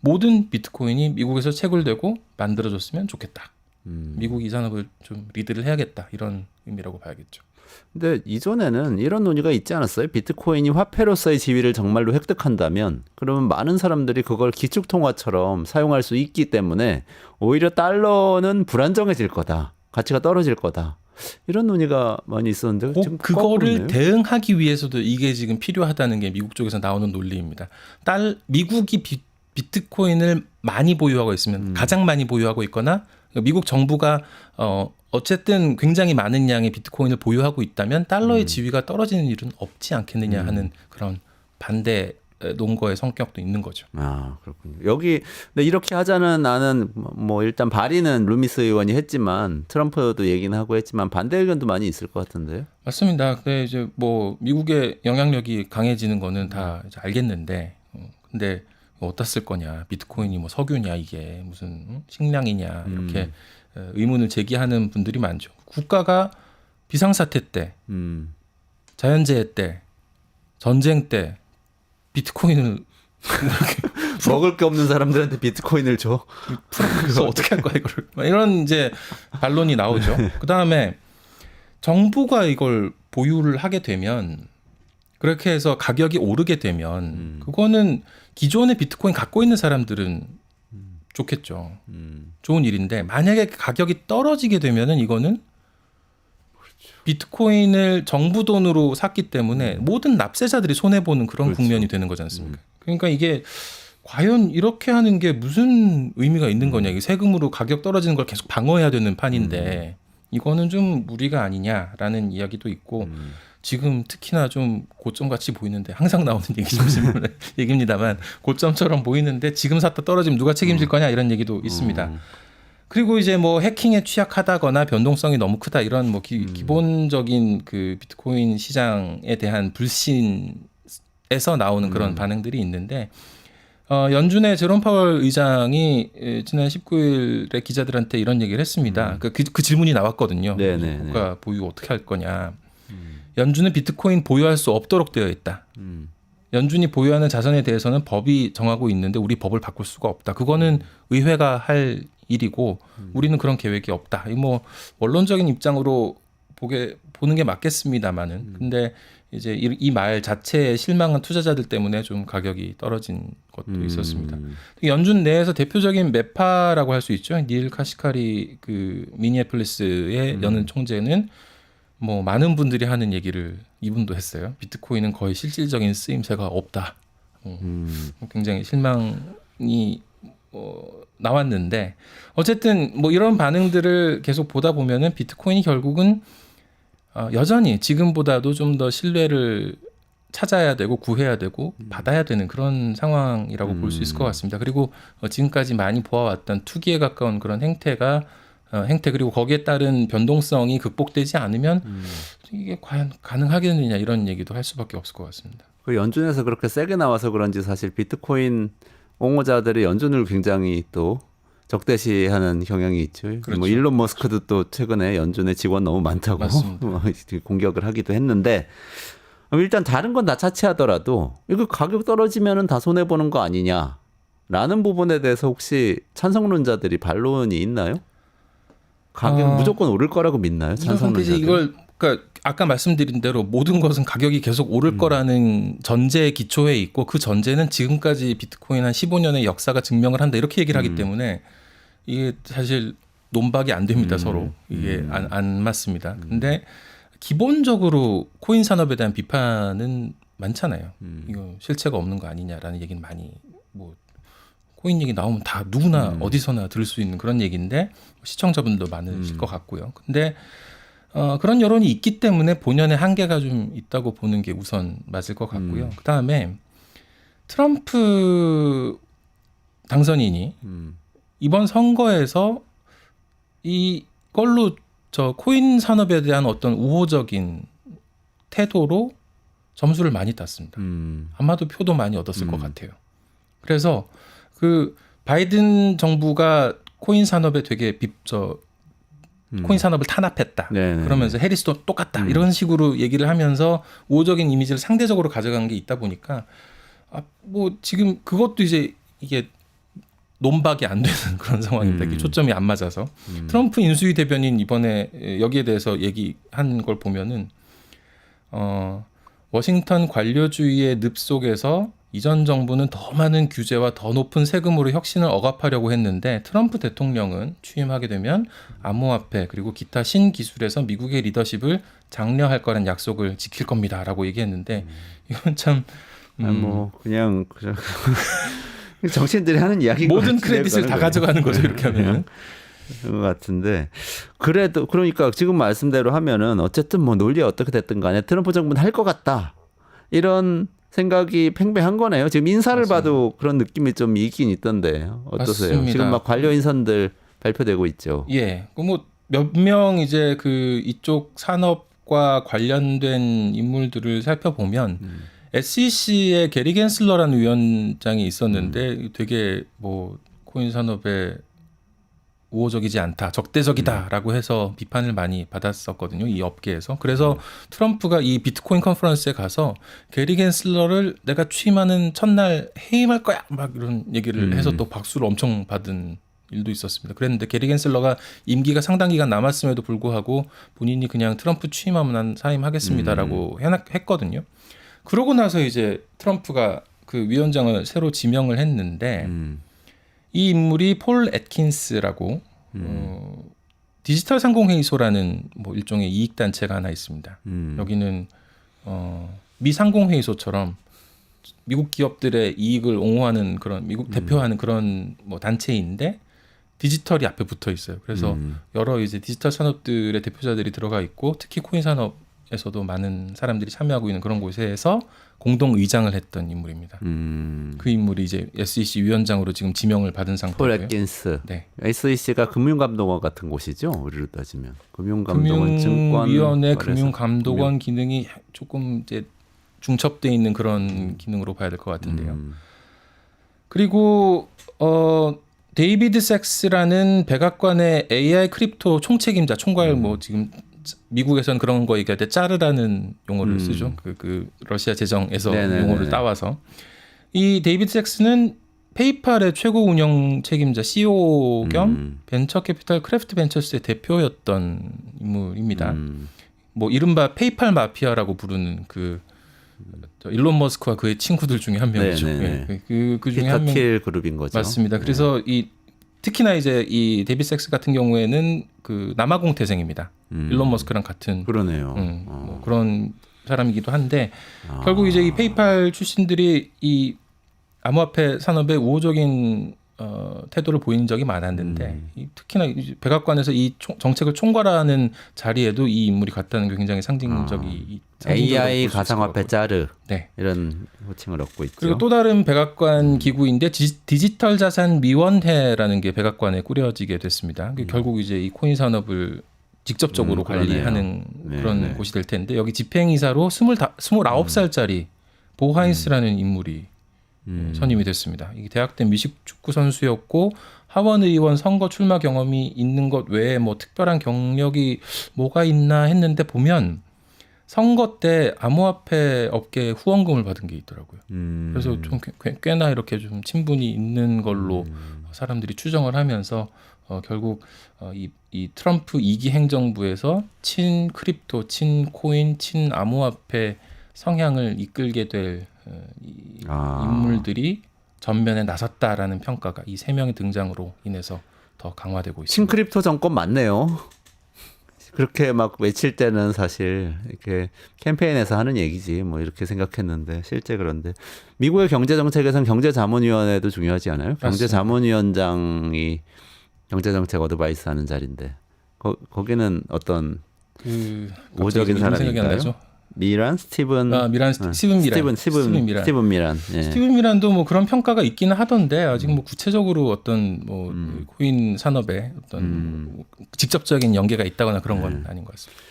모든 비트코인이 미국에서 채굴되고 만들어졌으면 좋겠다. 미국이 이 산업을 좀 리드를 해야겠다. 이런 의미라고 봐야겠죠. 근데 이전에는 이런 논의가 있지 않았어요? 비트코인이 화폐로서의 지위를 정말로 획득한다면 그러면 많은 사람들이 그걸 기축통화처럼 사용할 수 있기 때문에 오히려 달러는 불안정해질 거다. 가치가 떨어질 거다. 이런 논의가 많이 있었는데 지금 그거를 대응하기 위해서도 이게 지금 필요하다는 게 미국 쪽에서 나오는 논리입니다. 미국이 비트코인을 많이 보유하고 있으면 가장 많이 보유하고 있거나 미국 정부가 어쨌든 굉장히 많은 양의 비트코인을 보유하고 있다면 달러의 지위가 떨어지는 일은 없지 않겠느냐 하는 그런 반대 논거의 성격도 있는 거죠. 아, 그렇군요. 근데 이렇게 하자는 나는 뭐 일단 발의는 루미스 의원이 했지만 트럼프도 얘기는 하고 했지만 반대 의견도 많이 있을 것 같은데요. 맞습니다. 근데 이제 뭐 미국의 영향력이 강해지는 거는 다 이제 알겠는데, 근데 어디다 쓸 거냐? 비트코인이 뭐 석유냐 이게 무슨 식량이냐 이렇게 의문을 제기하는 분들이 많죠. 국가가 비상사태 때, 자연재해 때, 전쟁 때 비트코인을 먹을 게 없는 사람들한테 비트코인을 줘. 그래서 어떻게 할 거야 이거를? 이런 이제 반론이 나오죠. 그 다음에 정부가 이걸 보유를 하게 되면 그렇게 해서 가격이 오르게 되면 그거는 기존의 비트코인 갖고 있는 사람들은 좋겠죠. 좋은 일인데 만약에 가격이 떨어지게 되면은 이거는 비트코인을 정부 돈으로 샀기 때문에 모든 납세자들이 손해 보는 그런 그렇죠. 국면이 되는 거지 않습니까? 그러니까 이게 과연 이렇게 하는 게 무슨 의미가 있는 거냐? 이게 세금으로 가격 떨어지는 걸 계속 방어해야 되는 판인데 이거는 좀 무리가 아니냐라는 이야기도 있고 지금 특히나 좀 고점 같이 보이는데 항상 나오는 얘기입니다만 고점처럼 보이는데 지금 샀다 떨어지면 누가 책임질 거냐 이런 얘기도 있습니다. 그리고 이제 뭐 해킹에 취약하다거나 변동성이 너무 크다 이런 뭐 기본적인 그 비트코인 시장에 대한 불신에서 나오는 그런 반응들이 있는데 연준의 제롬 파월 의장이 지난 19일에 기자들한테 이런 얘기를 했습니다. 그 질문이 나왔거든요. 네네. 국가 보유 어떻게 할 거냐. 연준은 비트코인 보유할 수 없도록 되어 있다. 연준이 보유하는 자산에 대해서는 법이 정하고 있는데 우리 법을 바꿀 수가 없다. 그거는 의회가 할 일이고 우리는 그런 계획이 없다. 이 뭐 원론적인 입장으로 보는 게 맞겠습니다만은 근데 이제 이 말 자체에 실망한 투자자들 때문에 좀 가격이 떨어진 것도 있었습니다. 연준 내에서 대표적인 매파라고 할 수 있죠. 닐 카시카리 그 미니애폴리스의 연은 총재는 뭐 많은 분들이 하는 얘기를 이분도 했어요. 비트코인은 거의 실질적인 쓰임새가 없다. 굉장히 실망이 나왔는데 어쨌든 뭐 이런 반응들을 계속 보다 보면은 비트코인이 결국은 여전히 지금보다도 좀 더 신뢰를 찾아야 되고 구해야 되고 받아야 되는 그런 상황이라고 볼 수 있을 것 같습니다. 그리고 지금까지 많이 보아왔던 투기에 가까운 그런 행태 그리고 거기에 따른 변동성이 극복되지 않으면 이게 과연 가능하겠느냐 이런 얘기도 할 수밖에 없을 것 같습니다. 그 연준에서 그렇게 세게 나와서 그런지 사실 비트코인 옹호자들이 연준을 굉장히 또 적대시하는 경향이 있죠. 그렇죠. 뭐 일론 머스크도 또 최근에 연준의 직원 너무 많다고 맞습니다. 공격을 하기도 했는데 일단 다른 건 다 차치하더라도 이거 가격 떨어지면은 다 손해 보는 거 아니냐라는 부분에 대해서 혹시 찬성론자들이 반론이 있나요? 가격 무조건 오를 거라고 믿나요? 찬성론자들. 이걸 그러니까 아까 말씀드린 대로 모든 것은 가격이 계속 오를 거라는 전제 기초에 있고 그 전제는 지금까지 비트코인 한 15년의 역사가 증명을 한다 이렇게 얘기를 하기 때문에 이게 사실 논박이 안 됩니다. 서로 이게 안 맞습니다. 근데 기본적으로 코인 산업에 대한 비판은 많잖아요. 이거 실체가 없는 거 아니냐라는 얘기는 많이 뭐 코인 얘기 나오면 다 누구나 어디서나 들을 수 있는 그런 얘기인데 시청자분도 많으실 것 같고요. 근데 그런 여론이 있기 때문에 본연의 한계가 좀 있다고 보는 게 우선 맞을 것 같고요. 그 다음에 트럼프 당선인이 이번 선거에서 이걸로 저 코인 산업에 대한 어떤 우호적인 태도로 점수를 많이 땄습니다. 아마도 표도 많이 얻었을 것 같아요. 그래서 그 바이든 정부가 코인 산업에 되게 코인 산업을 탄압했다. 네네. 그러면서 해리스도 똑같다. 이런 식으로 얘기를 하면서 우호적인 이미지를 상대적으로 가져간 게 있다 보니까 뭐 지금 그것도 이제 이게 논박이 안 되는 그런 상황입니다. 이게 초점이 안 맞아서. 트럼프 인수위 대변인 이번에 여기에 대해서 얘기한 걸 보면은 워싱턴 관료주의의 늪 속에서 이전 정부는 더 많은 규제와 더 높은 세금으로 혁신을 억압하려고 했는데 트럼프 대통령은 취임하게 되면 암호화폐 그리고 기타 신기술에서 미국의 리더십을 장려할 거란 약속을 지킬 겁니다라고 얘기했는데 이건 참 뭐 그냥 정치인들이 하는 이야기 모든 크레딧을 다 가져가는 거죠 이렇게 하면. 그런 것 같은데 그래도 그러니까 지금 말씀대로 하면은 어쨌든 뭐 논리가 어떻게 됐든 간에 트럼프 정부는 할 것 같다 이런 생각이 팽배한 거네요. 지금 인사를 맞습니다. 봐도 그런 느낌이 좀 있긴 있던데 어떠세요? 맞습니다. 지금 막 관료 인선들 발표되고 있죠. 예, 뭐 몇 명 이제 그 이쪽 산업과 관련된 인물들을 살펴보면 SEC의 게리 겐슬러라는 위원장이 있었는데 되게 뭐 코인 산업에 우호적이지 않다, 적대적이다라고 해서 비판을 많이 받았었거든요. 이 업계에서. 그래서 트럼프가 이 비트코인 컨퍼런스에 가서 게리 겐슬러를 내가 취임하는 첫날 해임할 거야 막 이런 얘기를 해서 또 박수를 엄청 받은 일도 있었습니다. 그랬는데 게리 겐슬러가 임기가 상당 기간 남았음에도 불구하고 본인이 그냥 트럼프 취임하면 난 사임하겠습니다라고 했거든요. 그러고 나서 이제 트럼프가 그 위원장을 새로 지명을 했는데 이 인물이 폴 애킨스라고 디지털 상공회의소라는 뭐 일종의 이익 단체가 하나 있습니다. 여기는 미 상공회의소처럼 미국 기업들의 이익을 옹호하는 그런 미국 대표하는 그런 뭐 단체인데 디지털이 앞에 붙어 있어요. 그래서 여러 이제 디지털 산업들의 대표자들이 들어가 있고 특히 코인 산업에서도 많은 사람들이 참여하고 있는 그런 곳에서 공동 의장을 했던 인물입니다. 그 인물이 이제 SEC 위원장으로 지금 지명을 받은 폴 상태고요. 애킨스. 네. SEC가 금융감독원 같은 곳이죠. 우리로 따지면 금융감독원, 증권, 금융위원회, 거래소, 금융감독원 기능이 조금 이제 중첩돼 있는 그런 기능으로 봐야 될 것 같은데요. 그리고 데이비드 섹스라는 백악관의 AI 크립토 총책임자, 총괄 뭐 지금 미국에서는 그런 거 얘기할 때 짜르라는 용어를 쓰죠. 그 러시아 재정에서 네네네. 용어를 따와서 이 데이비드 섹스는 페이팔의 최고 운영 책임자 CEO 겸 벤처 캐피탈 크래프트 벤처스의 대표였던 인물입니다. 뭐 이른바 페이팔 마피아라고 부르는 그 일론 머스크와 그의 친구들 중에 한 명이죠. 네네네. 그 중에 피터 한 명. 틸 그룹인 거죠. 맞습니다. 그래서 이 특히나 이제 이 데이비드 섹스 같은 경우에는 그 남아공 태생입니다. 일론 머스크랑 같은 그러네요. 뭐 그런 사람이기도 한데 결국 이제 이 페이팔 출신들이 이 암호화폐 산업에 우호적인 태도를 보인 적이 많았는데 특히나 이 백악관에서 이 정책을 총괄하는 자리에도 이 인물이 갔다는 게 굉장히 상징적이 AI 가상화폐 짜르 네. 이런 호칭을 얻고 있죠. 그리고 또 다른 백악관 기구인데 디지털 자산 위원회라는 게 백악관에 꾸려지게 됐습니다. 결국 이제 이 코인 산업을 직접적으로 관리하는 그런 네네. 곳이 될 텐데 여기 집행이사로 29살짜리 보 하인스라는 인물이 선임이 됐습니다. 이게 대학 때 미식 축구 선수였고 하원 의원 선거 출마 경험이 있는 것 외에 뭐 특별한 경력이 뭐가 있나 했는데 보면 선거 때 암호화폐 업계에 후원금을 받은 게 있더라고요. 그래서 좀 꽤나 이렇게 좀 친분이 있는 걸로 사람들이 추정을 하면서 결국 이 트럼프 2기 행정부에서 친 크립토, 친 코인, 친 암호화폐 성향을 이끌게 될 인물들이 전면에 나섰다라는 평가가 이 세 명의 등장으로 인해서 더 강화되고 있습니다. 신크립토 정권 맞네요. 그렇게 막 외칠 때는 사실 이렇게 캠페인에서 하는 얘기지 뭐 이렇게 생각했는데 실제 그런데 미국의 경제 정책에서는 경제자문위원회도 중요하지 않아요? 경제자문위원장이 경제정책 어드바이스 하는 자리인데 거기는 어떤 우호적인 사람인가요? 미란 스티븐 스티븐 미란. 예. 스티븐 미란도 뭐 그런 평가가 있기는 하던데 아직 뭐 구체적으로 어떤 뭐 코인 산업에 어떤 직접적인 연계가 있다거나 그런 건 아닌 것 같습니다.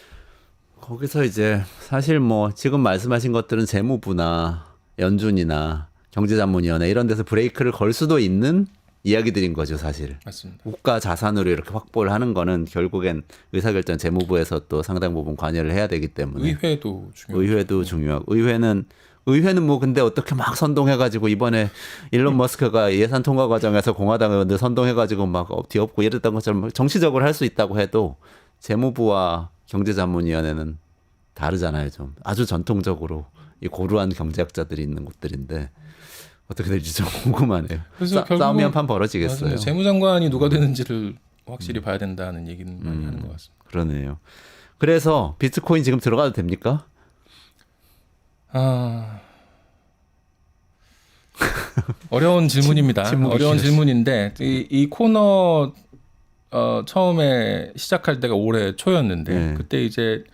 거기서 이제 사실 뭐 지금 말씀하신 것들은 재무부나 연준이나 경제자문위원회 이런 데서 브레이크를 걸 수도 있는 이야기들인 거죠, 사실. 맞습니다. 국가 자산으로 이렇게 확보를 하는 거는 결국엔 의사결정 재무부에서 또 상당 부분 관여를 해야 되기 때문에 의회도 중요하고. 의회도 중요하고 의회는 뭐 근데 어떻게 막 선동해가지고 이번에 일론 머스크가 예산 통과 과정에서 공화당 의원들 선동해가지고 막 뒤엎고 이랬던 것처럼 정치적으로 할 수 있다고 해도 재무부와 경제자문위원회는 다르잖아요. 좀 아주 전통적으로 이 고루한 경제학자들이 있는 곳들인데 어떻게 될지 좀 궁금하네요. 그래서 싸움이 한판 벌어지겠어요. 재무장관이 누가 되는지를 확실히 봐야 된다는 얘기는 많이 하는 것 같습니다. 그러네요. 그래서 비트코인 지금 들어가도 됩니까? 어려운 질문입니다. 어려운 질문인데 이 코너 처음에 시작할 때가 올해 초였는데 네. 그때 이제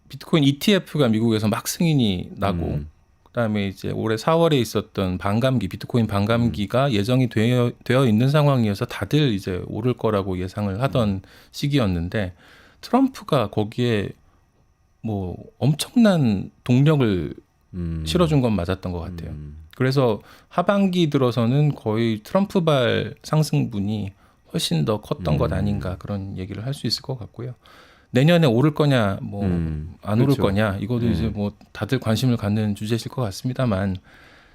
비트코인 ETF가 미국에서 막 승인이 나고 그다음에 이제 올해 4월에 있었던 반감기 비트코인 반감기가 예정이 되어 있는 상황이어서 다들 이제 오를 거라고 예상을 하던 시기였는데 트럼프가 거기에 뭐 엄청난 동력을 실어준 건 맞았던 것 같아요. 그래서 하반기 들어서는 거의 트럼프발 상승분이 훨씬 더 컸던 것 아닌가 그런 얘기를 할 수 있을 것 같고요. 내년에 오를 거냐, 뭐 안 오를 그렇죠. 거냐, 이것도 이제 뭐 다들 관심을 갖는 주제실 것 같습니다만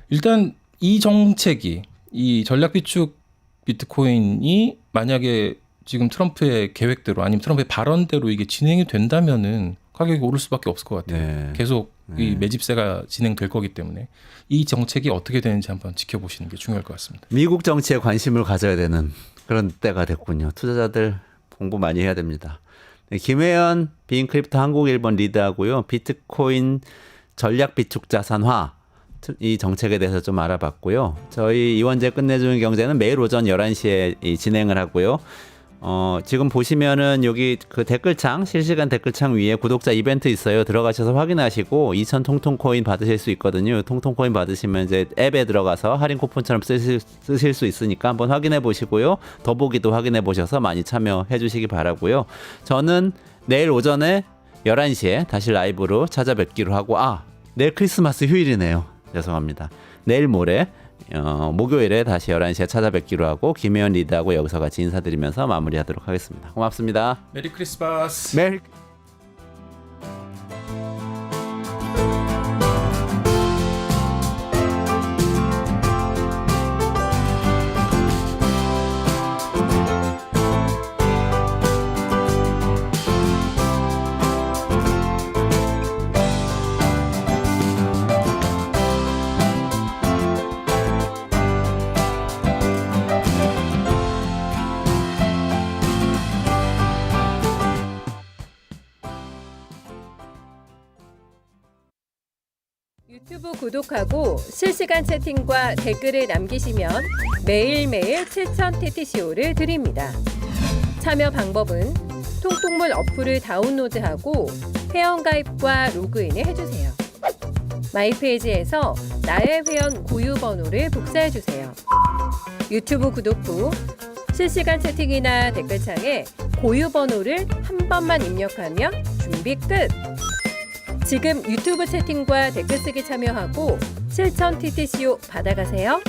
일단 이 정책이 이 전략 비축 비트코인이 만약에 지금 트럼프의 계획대로 아니면 트럼프의 발언대로 이게 진행이 된다면은 가격이 오를 수밖에 없을 것 같아요. 네. 계속 이 매집세가 진행될 거기 때문에 이 정책이 어떻게 되는지 한번 지켜보시는 게 중요할 것 같습니다. 미국 정치에 관심을 가져야 되는 그런 때가 됐군요. 투자자들 공부 많이 해야 됩니다. 네, 김혜연 비인크립토 한국 1번 리드하고요. 비트코인 전략 비축 자산화 이 정책에 대해서 좀 알아봤고요. 저희 이원재 끝내주는 경제는 매일 오전 11시에 진행을 하고요. 지금 보시면은 여기 그 댓글창, 실시간 댓글창 위에 구독자 이벤트 있어요. 들어가셔서 확인하시고 2,000 통통코인 받으실 수 있거든요. 통통코인 받으시면 이제 앱에 들어가서 할인 쿠폰처럼 쓰실 수 있으니까 한번 확인해 보시고요. 더보기도 확인해 보셔서 많이 참여해 주시기 바라고요. 저는 내일 오전에 11시에 다시 라이브로 찾아뵙기로 하고 내일 크리스마스 휴일이네요. 죄송합니다. 내일 모레 목요일에 다시 11시에 찾아뵙기로 하고 김혜연 리드하고 여기서 같이 인사드리면서 마무리하도록 하겠습니다. 고맙습니다. 메리 크리스마스. 메리 유튜브 구독하고 실시간 채팅과 댓글을 남기시면 매일매일 7,000TTCO를 드립니다. 참여 방법은 통통물 어플을 다운로드하고 회원가입과 로그인을 해주세요. 마이페이지에서 나의 회원 고유 번호를 복사해주세요. 유튜브 구독 후 실시간 채팅이나 댓글창에 고유 번호를 한 번만 입력하면 준비 끝! 지금 유튜브 채팅과 댓글 쓰기 참여하고 7,000TTCO 받아가세요.